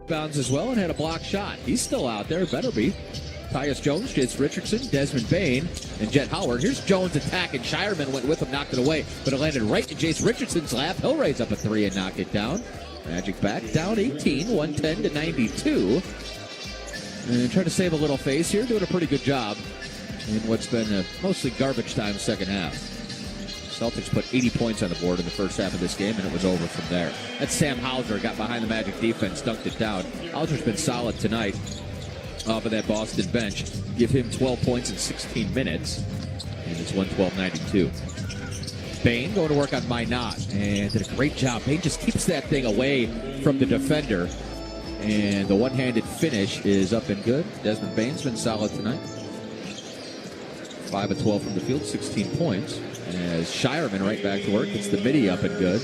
Bounds as well and had a block shot. He's still out there, better be. Tyus Jones, Jace Richardson, Desmond Bain, and Jet Howard. Here's Jones attacking. Shireman went with him, knocked it away, but it landed right in Jace Richardson's lap. He'll raise up a three and knock it down. Magic back down 18, 110 to 92. And trying to save a little face here, doing a pretty good job in what's been a mostly garbage time second half. Celtics put 80 points on the board in the first half of this game, and it was over from there. That's Sam Hauser, got behind the Magic defense, dunked it down. Hauser's been solid tonight off of that Boston bench. Give him 12 points in 16 minutes, and it's 112-92. Bain going to work on Minot, and did a great job. Bain just keeps that thing away from the defender, and the one-handed finish is up and good. Desmond Bain's been solid tonight. 5 of 12 from the field, 16 points. As Shireman right back to work. It's the midi up and good.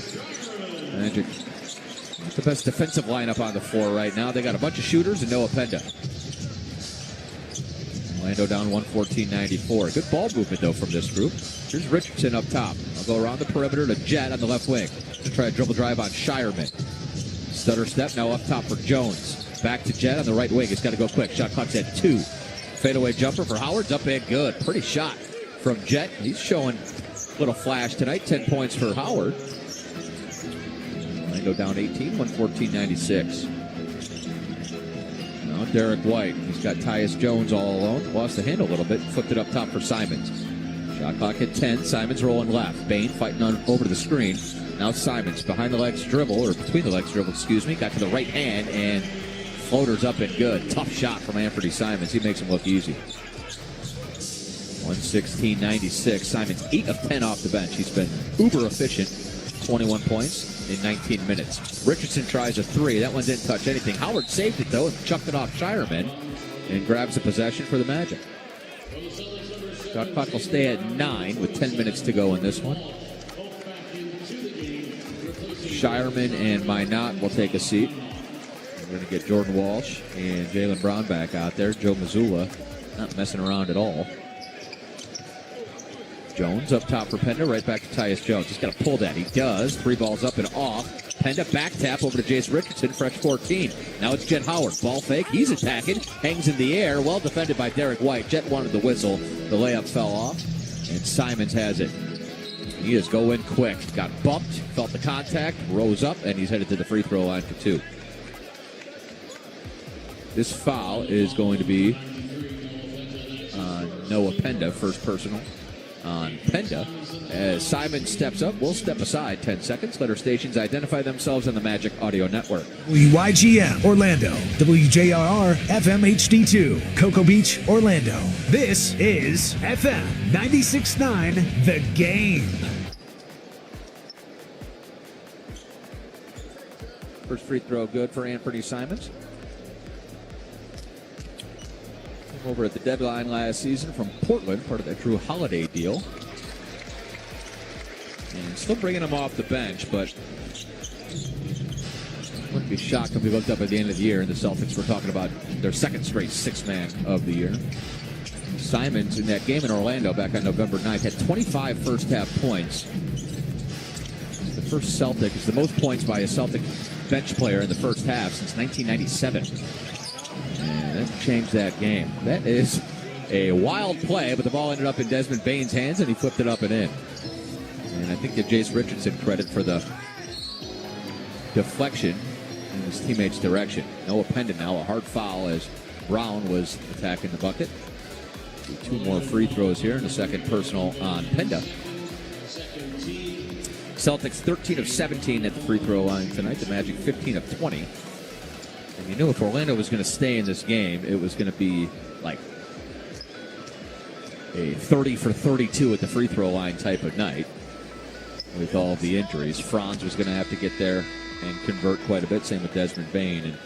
Magic, the best defensive lineup on the floor right now. They got a bunch of shooters and no Openda. Orlando down 114-94. Good ball movement, though, from this group. Here's Richardson up top. I'll go around the perimeter to Jet on the left wing to try a dribble drive on Shireman. Stutter step now up top for Jones. Back to Jet on the right wing. It's got to go quick. Shot clock's at 2. Fadeaway jumper for Howard's up and good. Pretty shot from Jet. He's showing a little flash tonight. 10 points for Howard. Orlando down 18, 114-96. Now Derek White. He's got Tyus Jones all alone. Lost the handle a little bit. Flipped it up top for Simons. Shot clock at 10. Simons rolling left. Bain fighting on over to the screen. Now Simons behind the legs dribble, or between the legs dribble, excuse me. Got to the right hand and floater's up and good. Tough shot from Anthony Simons. He makes him look easy. 116-96. Simons 8 of 10 off the bench. He's been uber efficient. 21 points in 19 minutes. Richardson tries a three. That one didn't touch anything. Howard saved it, though, and chucked it off Shireman and grabs the possession for the Magic. Shot clock will stay at 9 with 10 minutes to go in this one. Shireman and Minot will take a seat. We're going to get Jordan Walsh and Jaylen Brown back out there. Joe Mazzulla not messing around at all. Jones up top for Penda, right back to Tyus Jones. He's got to pull that. He does. 3 balls up and off. Penda back tap over to Jace Richardson, fresh 14. Now it's Jet Howard. Ball fake. He's attacking. Hangs in the air. Well defended by Derek White. Jet wanted the whistle. The layup fell off. And Simons has it. He is going quick. Got bumped. Felt the contact. Rose up. And he's headed to the free throw line for 2. This foul is going to be Noah Penda, first personal on Penda. As Simon steps up, we'll step aside 10 seconds. Let our stations identify themselves on the Magic Audio Network. WYGM Orlando, WJRR FM HD2, Cocoa Beach, Orlando. This is FM 96.9, The Game. First free throw good for Anthony Simons. Over at the deadline last season from Portland, part of that Drew Holiday deal. And still bringing him off the bench, but wouldn't be shocked if we looked up at the end of the year and the Celtics were talking about their second straight sixth-man of the year. Simons in that game in Orlando back on November 9th had 25 first-half points. The first Celtic is the most points by a Celtic bench player in the first half since 1997. And that changed that game. That is a wild play, but the ball ended up in Desmond Bain's hands, and he flipped it up and in. And I think give Jace Richardson credit for the deflection in his teammate's direction. Noah Penda now, a hard foul as Brown was attacking the bucket. 2 more free throws here, and a second personal on Penda. Celtics 13 of 17 at the free throw line tonight. The Magic 15 of 20. And you knew if Orlando was going to stay in this game, it was going to be like a 30 for 32 at the free throw line type of night with all the injuries. Franz was going to have to get there and convert quite a bit. Same with Desmond Bain. And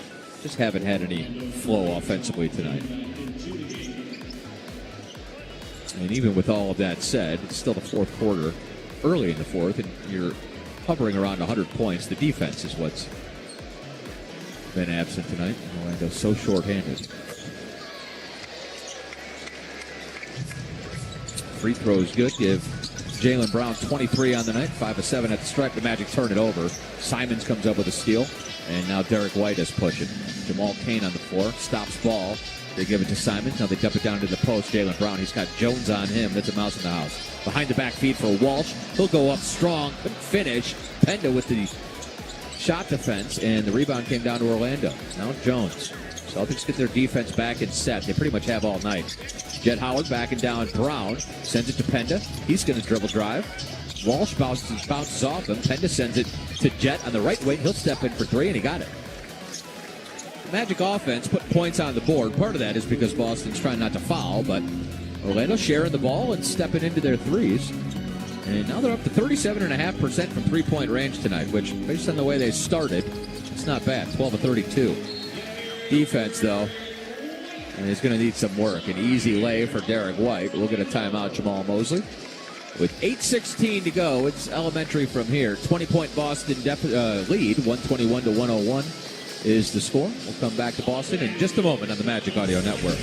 just haven't had any flow offensively tonight. And even with all of that said, it's still the fourth quarter, early in the fourth, and you're hovering around 100 points. The defense is what's been absent tonight. Orlando's so short-handed. Free throws good. Give Jaylen Brown 23 on the night. 5 of 7 at the stripe. The Magic turn it over. Simons comes up with a steal. And now Derek White is pushing. Jamal Cain on the floor. Stops ball. They give it to Simons. Now they dump it down to the post. Jaylen Brown. He's got Jones on him. That's a mouse in the house. Behind the back feed for Walsh. He'll go up strong. Couldn't finish. Penda with the shot defense. And the rebound came down to Orlando. Now Jones. Celtics get their defense back and set. They pretty much have all night. Jet Howard backing down Brown. Sends it to Penda. He's going to dribble drive. Walsh bounces off him. Penda sends it to Jet on the right wing. He'll step in for three, and he got it. Magic offense put points on the board. Part of that is because Boston's trying not to foul, but Orlando sharing the ball and stepping into their threes. And now they're up to 37.5% from three-point range tonight, which, based on the way they started, it's not bad. 12 of 32. Defense, though, and he's going to need some work. An easy lay for Derek White. We'll get a timeout, Jamal Mosley. With 8:16 to go, it's elementary from here. 20-point Boston lead, 121 to 101 is the score. We'll come back to Boston in just a moment on the Magic Audio Network.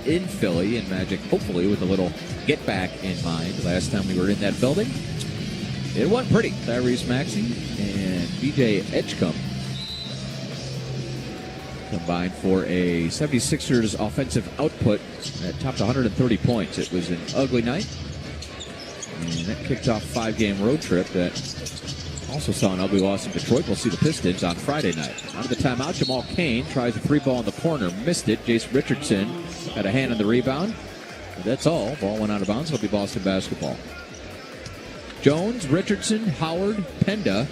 In Philly, and Magic hopefully with a little get back in mind. Last time we were in that building, it went pretty. Tyrese Maxey and BJ Edgecombe combined for a 76ers offensive output that topped 130 points. It was an ugly night, and that kicked off a 5-game road trip that also saw an ugly loss in Detroit. We'll see the Pistons on Friday night. Out of the timeout, Jamal Cain tries a free ball in the corner, missed it. Jason Richardson had a hand on the rebound. But that's all. Ball went out of bounds. It'll be Boston basketball. Jones, Richardson, Howard, Penda,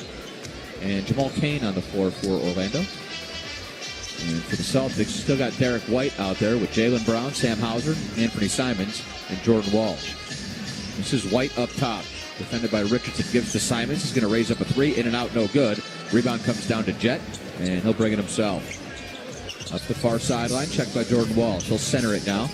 and Jamal Cain on the floor for Orlando. And for the Celtics, still got Derek White out there with Jaylen Brown, Sam Hauser, Anthony Simons, and Jordan Walsh. This is White up top. Defended by Richardson, gives to Simons. He's going to raise up a three. In and out, no good. Rebound comes down to Jet, and he'll bring it himself. Up the far sideline, checked by Jordan Walsh. He'll center it now.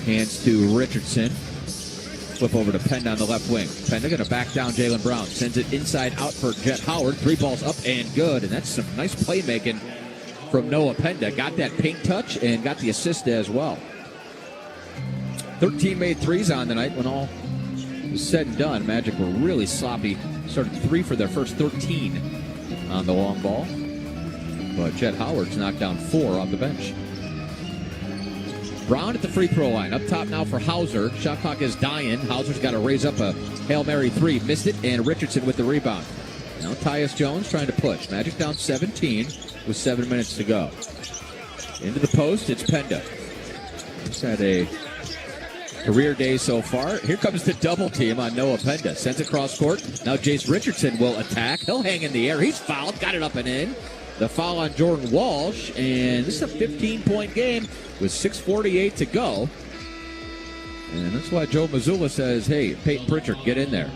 Hands to Richardson. Flip over to Penda on the left wing. Penda going to back down Jaylen Brown. Sends it inside out for Jet Howard. 3 balls up and good. And that's some nice playmaking from Noah Penda. Got that paint touch and got the assist as well. 13 made threes on the night when all was said and done. Magic were really sloppy. Started 3 for their first 13 on the long ball. But Jet Howard's knocked down 4 off the bench. Brown at the free throw line. Up top now for Hauser. Shot clock is dying. Hauser's got to raise up a Hail Mary 3. Missed it, and Richardson with the rebound. Now Tyus Jones trying to push. Magic down 17 with 7 minutes to go. Into the post, it's Penda. He's had a career day so far. Here comes the double team on Noah Penda. Sends it cross court. Now Jace Richardson will attack. He'll hang in the air. He's fouled. Got it up and in. The foul on Jordan Walsh. And this is a 15-point game with 6:48 to go. And that's why Joe Mazzulla says, hey, Peyton Pritchard, get in there.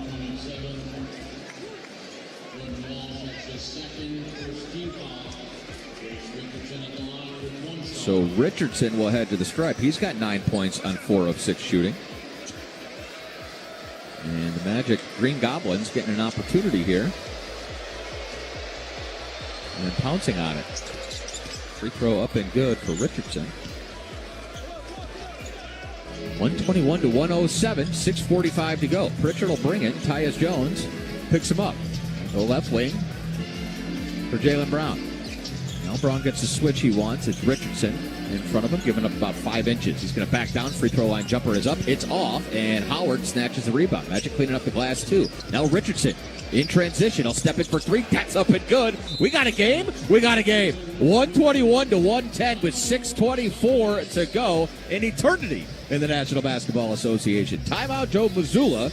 So Richardson will head to the stripe. He's got 9 points on 4 of 6 shooting. And the Magic Green Goblins getting an opportunity here. And pouncing on it. Free throw up and good for Richardson. 121 to 107, 6:45 to go. Pritchard will bring it. Tyus Jones picks him up. The left wing for Jaylen Brown. Now Brown gets the switch he wants. It's Richardson in front of him, giving up about 5 inches. He's going to back down. Free throw line jumper is up. It's off, and Howard snatches the rebound. Magic cleaning up the glass, too. Now Richardson in transition. He'll step in for 3. That's up and good. We got a game. We got a game. 121 to 110 with 6:24 to go. An eternity in the National Basketball Association. Timeout, Joe Mazzulla.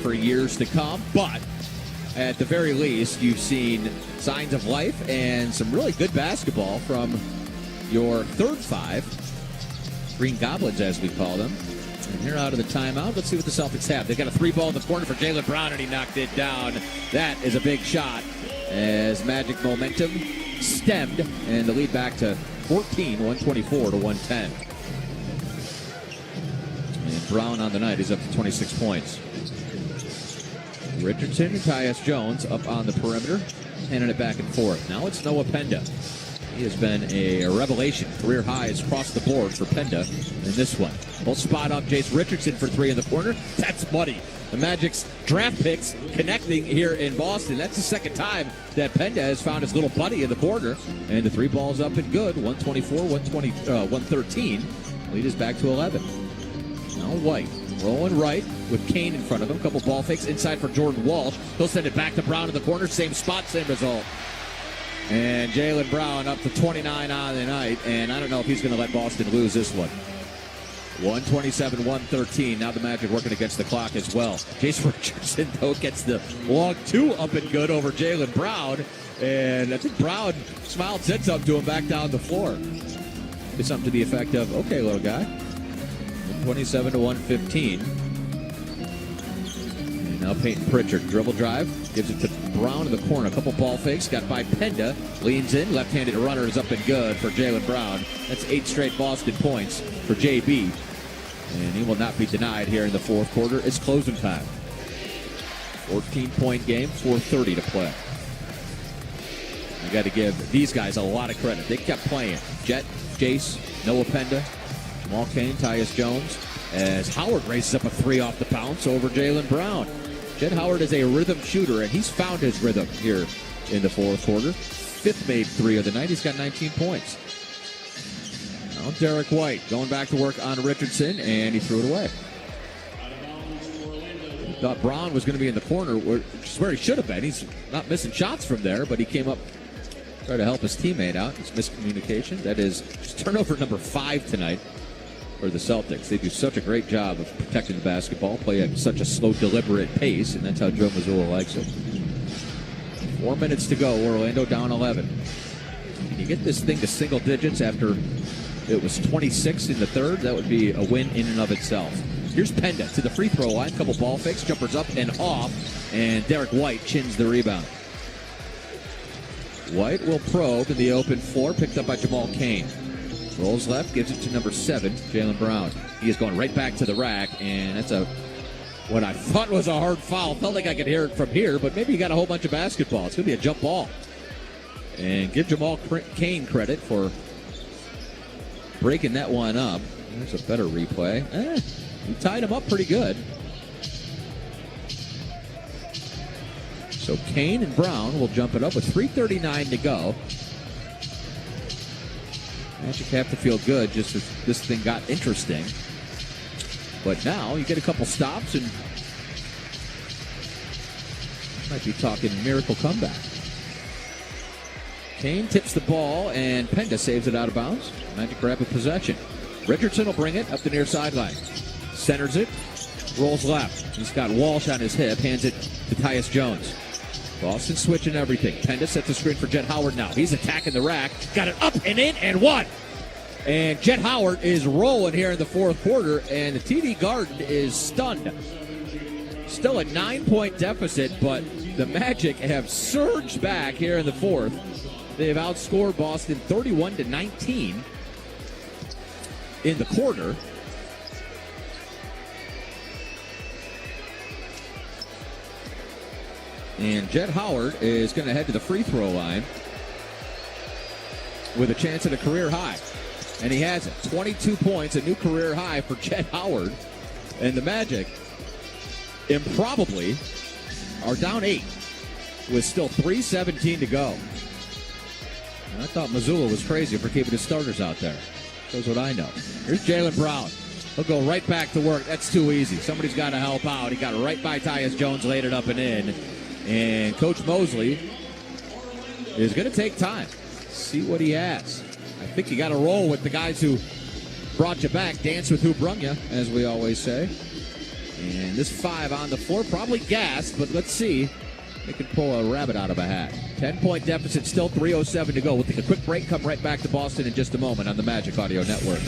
For years to come, but at the very least, you've seen signs of life and some really good basketball from your third 5, Green Goblins, as we call them. And here out of the timeout, let's see what the Celtics have. They've got a 3-ball in the corner for Jaylen Brown, and he knocked it down. That is a big shot as Magic momentum stemmed, and the lead back to 14, 124 to 110. And Brown on the night is up to 26 points. Richardson and Tyus Jones up on the perimeter, handing it back and forth. Now it's Noah Penda. He has been a revelation. Career highs across the board for Penda in this one. We'll spot up Jace Richardson for three in the corner. That's money. The Magic's draft picks connecting here in Boston. That's the second time that Penda has found his little buddy in the corner. And the three ball's up and good. 113. Lead is back to 11. Now White rolling right with Kane in front of him. Couple ball fakes inside for Jordan Walsh. He'll send it back to Brown in the corner. Same spot, same result. And Jaylen Brown up to 29 on the night. And I don't know if he's going to let Boston lose this one. 127-113. Now the Magic working against the clock as well. Jace Richardson, though, gets the long two up and good over Jaylen Brown. And I think Brown smiled, said something to him back down the floor. Did something to the effect of, okay, little guy. 127-115. And now Peyton Pritchard. Dribble drive. Gives it to Brown in the corner. A couple ball fakes. Got by Penda. Leans in. Left-handed runner is up and good for Jaylen Brown. That's 8 straight Boston points for JB. And he will not be denied here in the fourth quarter. It's closing time. 14-point game. 4:30 to play. I got to give these guys a lot of credit. They kept playing. Jet, Jace, Noah Penda, Jamal Cain, Tyus Jones, as Howard races up a three off the bounce over Jaylen Brown. Jed Howard is a rhythm shooter, and he's found his rhythm here in the fourth quarter. Fifth made three of the night. He's got 19 points. Now Derek White going back to work on Richardson, and he threw it away. Thought Brown was going to be in the corner, which is where he should have been. He's not missing shots from there, but he came up, tried to help his teammate out. It's miscommunication. That is just turnover number 5 tonight for the Celtics. They do such a great job of protecting the basketball, play at such a slow, deliberate pace, and that's how Joe Mazzulla likes it. 4 minutes to go. Orlando down 11. Can you get this thing to single digits after it was 26 in the third? That would be a win in and of itself. Here's Penda to the free throw line. Couple ball fakes, jumpers up and off, and Derek White chins the rebound. White will probe in the open floor, picked up by Jamal Cain. Rolls left, gives it to number 7, Jaylen Brown. He is going right back to the rack, and that's what I thought was a hard foul. Felt like I could hear it from here, but maybe you got a whole bunch of basketball. It's going to be a jump ball. And give Jamal Cain credit for breaking that one up. There's a better replay. He tied him up pretty good. So Cain and Brown will jump it up with 3:39 to go. Magic have to feel good just as this thing got interesting. But now you get a couple stops and might be talking miracle comeback. Cain tips the ball and Penda saves it out of bounds. Magic grab a possession. Richardson will bring it up the near sideline. Centers it, rolls left. He's got Walsh on his hip, hands it to Tyus Jones. Boston switching everything. Penda sets the screen for Jet Howard now. He's attacking the rack. Got it up and in and one. And Jet Howard is rolling here in the fourth quarter, and the TD Garden is stunned. Still a 9-point deficit, but the Magic have surged back here in the fourth. They've outscored Boston 31-19 in the quarter. And Jet Howard is going to head to the free throw line with a chance at a career high. And he has it. 22 points, a new career high for Jet Howard. And the Magic improbably are down 8 with still 3:17 to go. And I thought Mazzulla was crazy for keeping his starters out there. Shows what I know. Here's Jaylen Brown. He'll go right back to work. That's too easy. Somebody's got to help out. He got right by Tyus Jones, laid it up and in. And Coach Mosley is going to take time. See what he has. I think you got to roll with the guys who brought you back. Dance with who brung you, as we always say. And this 5 on the floor, probably gassed, but let's see. They can pull a rabbit out of a hat. 10-point deficit, still 3:07 to go. We'll take a quick break, come right back to Boston in just a moment on the Magic Audio Network.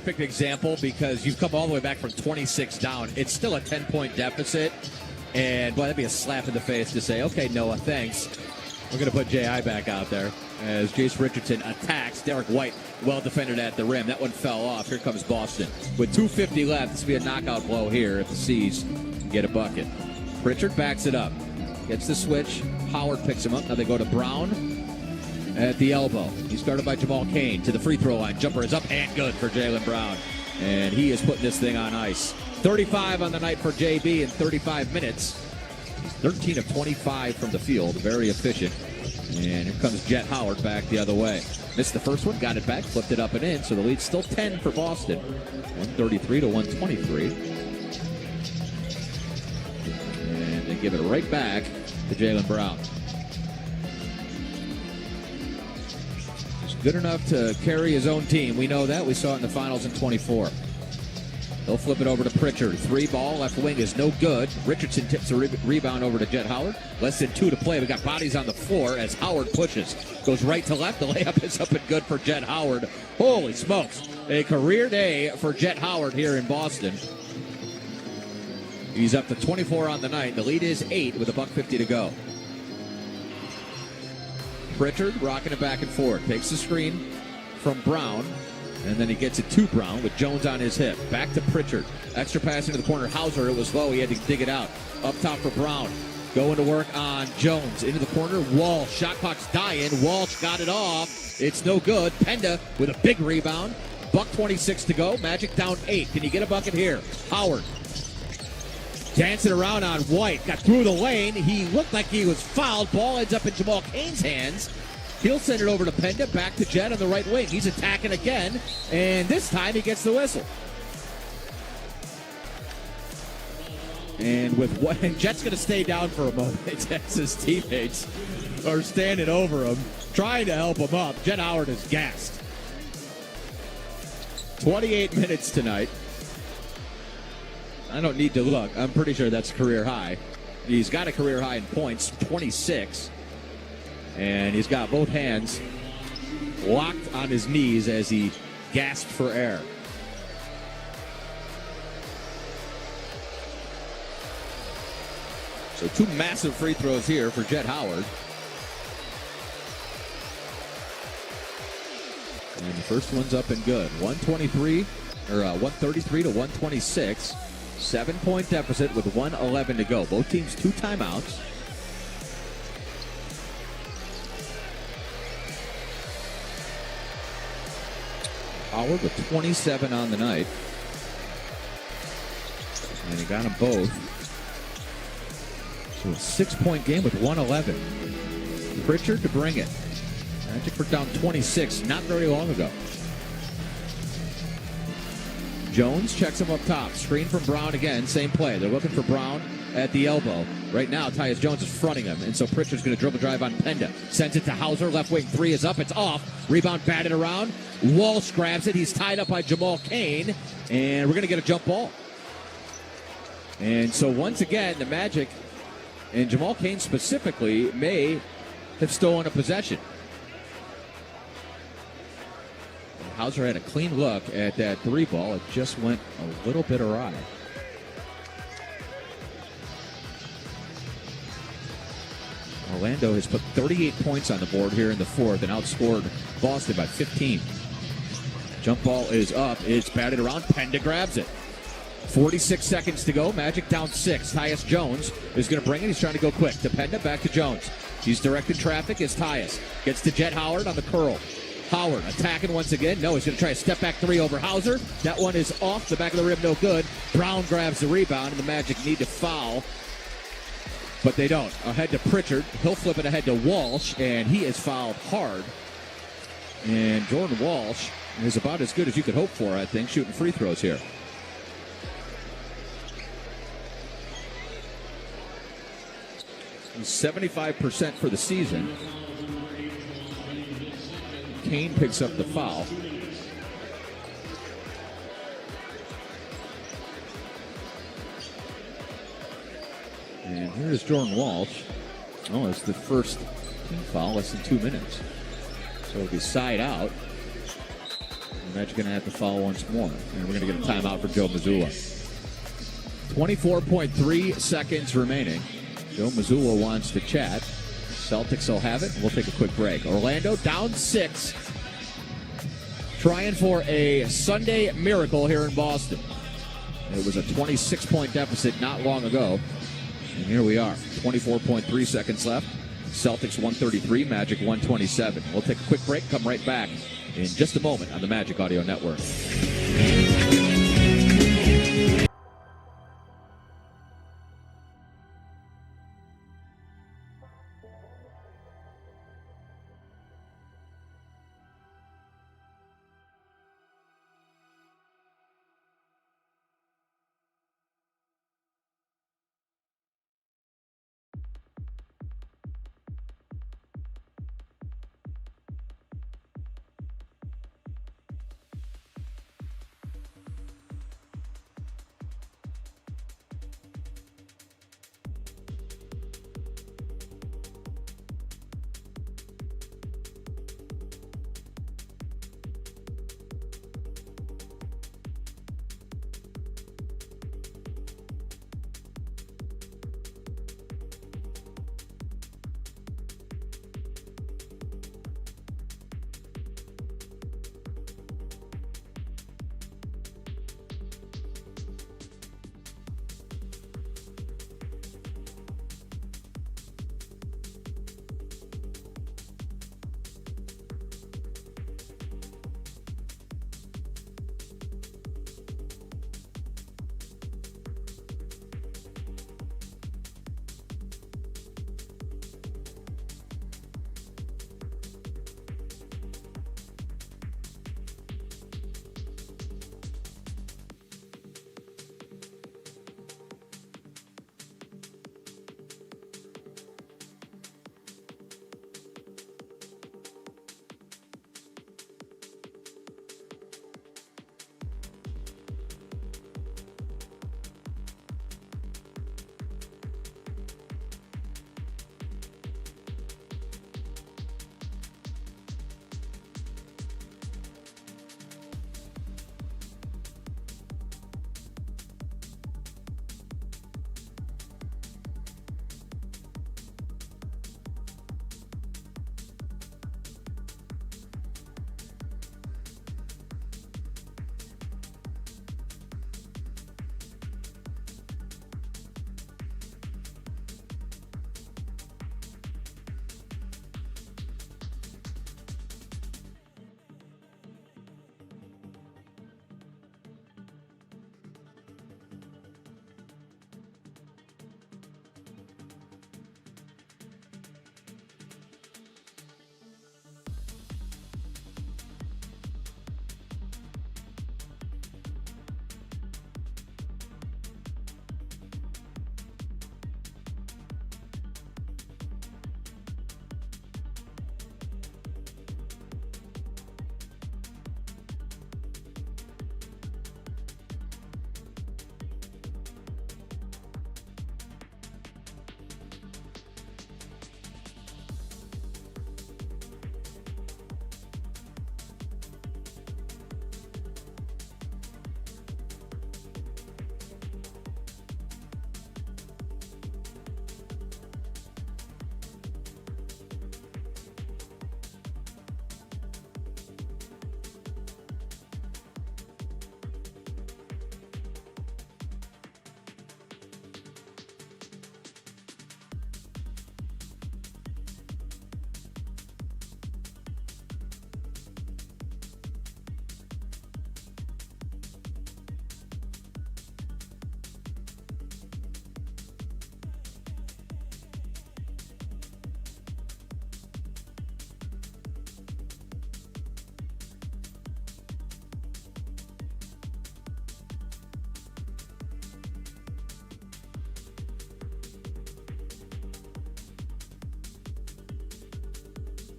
perfect example because you've come all the way back from 26 down. It's still a 10-point deficit. And, boy, that'd be a slap in the face to say, okay, Noah, thanks. We're going to put J.I. back out there as Jace Richardson attacks. Derek White, well defended at the rim. That one fell off. Here comes Boston. With 2:50 left, this will be a knockout blow here if the C's can get a bucket. Pritchard backs it up. Gets the switch. Howard picks him up. Now they go to Brown at the elbow. He's guarded by Jamal Cain to the free throw line. Jumper is up and good for Jaylen Brown. And he is putting this thing on ice. 35 on the night for JB in 35 minutes. He's 13 of 25 from the field. Very efficient. And here comes Jet Howard back the other way. Missed the first one, got it back, flipped it up and in. So the lead's still 10 for Boston. 133 to 123. And they give it right back to Jaylen Brown. He's good enough to carry his own team. We know that. We saw it in the finals in 24. They'll flip it over to Pritchard. 3 ball, left wing is no good. Richardson tips a rebound over to Jet Howard. Less than 2 to play. We got bodies on the floor as Howard pushes. Goes right to left. The layup is up and good for Jet Howard. Holy smokes. A career day for Jet Howard here in Boston. He's up to 24 on the night. The lead is 8 with $1:50 to go. Pritchard rocking it back and forth. Takes the screen from Brown. And then he gets it to Brown with Jones on his hip. Back to Pritchard. Extra pass into the corner. Hauser, it was low. He had to dig it out. Up top for Brown. Going to work on Jones. Into the corner. Walsh. Shot clock's dying. Walsh got it off. It's no good. Penda with a big rebound. $1:26 to go. Magic down 8. Can you get a bucket here? Howard. Dancing around on White. Got through the lane. He looked like he was fouled. Ball ends up in Jamal Cain's hands. He'll send it over to Penda, back to Jet on the right wing. He's attacking again, and this time he gets the whistle. And with what, and Jet's going to stay down for a moment as his teammates are standing over him, trying to help him up. Jet Howard is gassed. 28 minutes tonight. I don't need to look. I'm pretty sure that's career high. He's got a career high in points, 26. And he's got both hands locked on his knees as he gasped for air. So 2 massive free throws here for Jet Howard. And the first one's up and good. 133 to 126. 7-point deficit with 1:11 to go. Both teams 2 timeouts. Howard with 27 on the night. And he got them both. So a 6-point game with 1:11. Pritchard to bring it. Magic were down 26 not very long ago. Jones checks him up top. Screen from Brown again. Same play. They're looking for Brown at the elbow. Right now, Tyus Jones is fronting him, and so Pritchard's going to dribble drive on Penda. Sends it to Hauser. Left wing 3 is up. It's off. Rebound batted around. Walsh grabs it. He's tied up by Jamal Cain, and we're going to get a jump ball. And so once again, the Magic, and Jamal Cain specifically, may have stolen a possession. Hauser had a clean look at that 3 ball. It just went a little bit awry. Orlando has put 38 points on the board here in the 4th and outscored Boston by 15. Jump ball is up. It's batted around. Penda grabs it. 46 seconds to go. Magic down 6. Tyus Jones is going to bring it. He's trying to go quick. To Penda, back to Jones. He's directing traffic as Tyus gets to Jet Howard on the curl. Howard attacking once again. No, he's going to try a step back 3 over Hauser. That one is off the back of the rim, no good. Brown grabs the rebound, and the Magic need to foul, but they don't. Ahead to Pritchard. He'll flip it ahead to Walsh, and he is fouled hard. And Jordan Walsh is about as good as you could hope for, I think, shooting free throws here. He's 75% for the season. Cain picks up the foul. And here's Jordan Walsh. Oh, it's the first team foul, less than 2 minutes. So it'll be side out. And Magic going to have to foul once more. And we're going to get a timeout for Joe Mazzulla. 24.3 seconds remaining. Joe Mazzulla wants to chat. Celtics will have it. We'll take a quick break. Orlando down 6. Trying for a Sunday miracle here in Boston. It was a 26-point deficit not long ago. And here we are. 24.3 seconds left. Celtics 133, Magic 127. We'll take a quick break. Come right back in just a moment on the Magic Audio Network.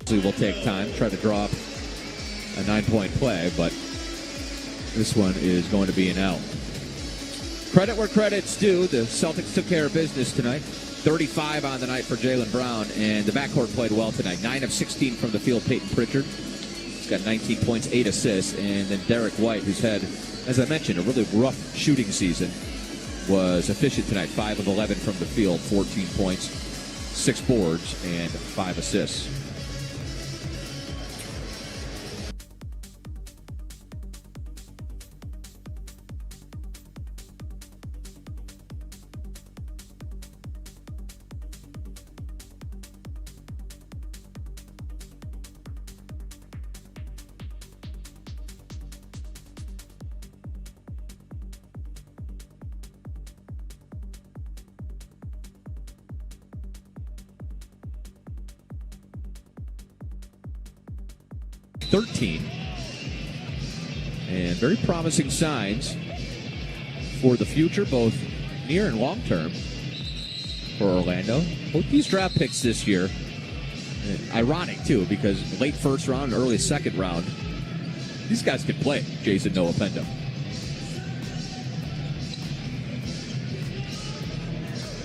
Will take time, try to draw up a 9-point play, but this one is going to be an L. Credit where credit's due. The Celtics took care of business tonight. 35 on the night for Jaylen Brown, and the backcourt played well tonight. 9 of 16 from the field, Peyton Pritchard. got 19 points, 8 assists. And then Derek White, who's had, as I mentioned, a really rough shooting season, was efficient tonight. 5 of 11 from the field, 14 points, 6 boards, and 5 assists. And very promising signs for the future, both near and long term, for Orlando. Both these draft picks this year, ironic too, because late first round, early second round, these guys can play. Jason Noah Penda.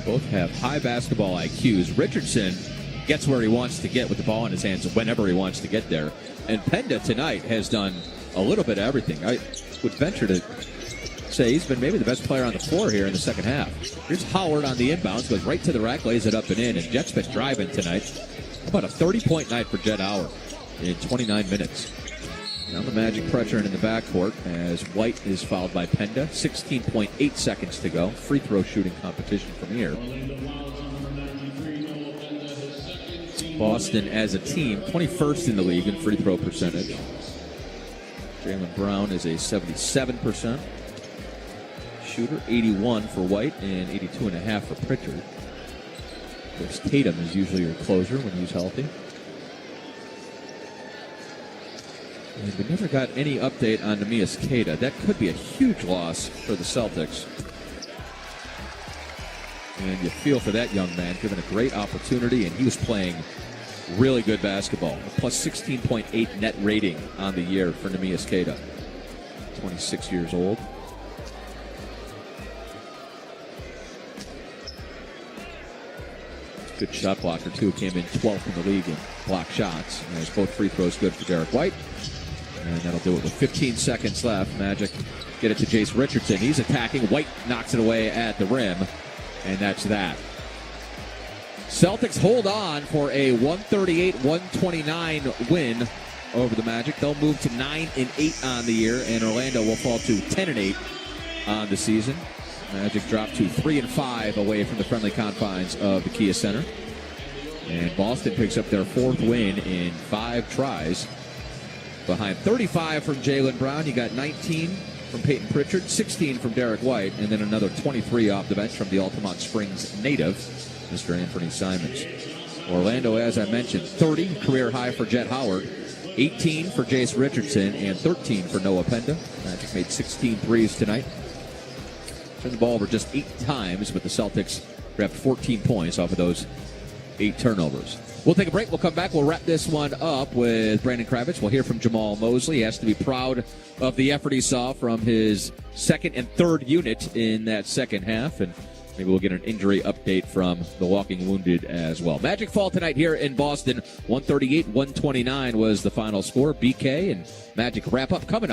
Both have high basketball IQs. Richardson gets where he wants to get with the ball in his hands whenever he wants to get there. And Penda tonight has done a little bit of everything. I would venture to say he's been maybe the best player on the floor here in the second half. Here's Howard on the inbounds, goes right to the rack, lays it up and in, and Jet's been driving tonight. About a 30-point night for Jet Howard in 29 minutes. Now the Magic pressuring in the backcourt as White is fouled by Penda. 16.8 seconds to go. Free throw shooting competition from here. Boston as a team, 21st in the league in free throw percentage. Jaylen Brown is a 77% shooter, 81 for White, and 82.5 for Pritchard. Of course, Tatum is usually your closer when he's healthy. And we never got any update on Neemias Queta. That could be a huge loss for the Celtics. And you feel for that young man, given a great opportunity, and he was playing really good basketball. A plus 16.8 net rating on the year for Neemias Queta. 26 years old. Good shot blocker, too. Came in 12th in the league in block shots. And there's both free throws good for Derek White. And that'll do it with 15 seconds left. Magic get it to Jace Richardson. He's attacking. White knocks it away at the rim. And that's that. Celtics hold on for a 138-129 win over the Magic. They'll move to 9-8 on the year, and Orlando will fall to 10-8 on the season. Magic dropped to 3-5 away from the friendly confines of the Kia Center. And Boston picks up their 4th win in 5 tries. Behind 35 from Jaylen Brown, you got 19 from Peyton Pritchard, 16 from Derek White, and then another 23 off the bench from the Altamont Springs native, Mr. Anthony Simons. Orlando, as I mentioned, 30 career high for Jet Howard, 18 for Jace Richardson, and 13 for Noah Penda. Magic made 16 threes tonight. Turned the ball over just 8 times, but the Celtics grabbed 14 points off of those 8 turnovers. We'll take a break. We'll come back. We'll wrap this one up with Brandon Kravitz. We'll hear from Jamal Mosley. He has to be proud of the effort he saw from his second and third unit in that second half. And maybe we'll get an injury update from the walking wounded as well. Magic fall tonight here in Boston. 138-129 was the final score. BK and Magic wrap up coming up.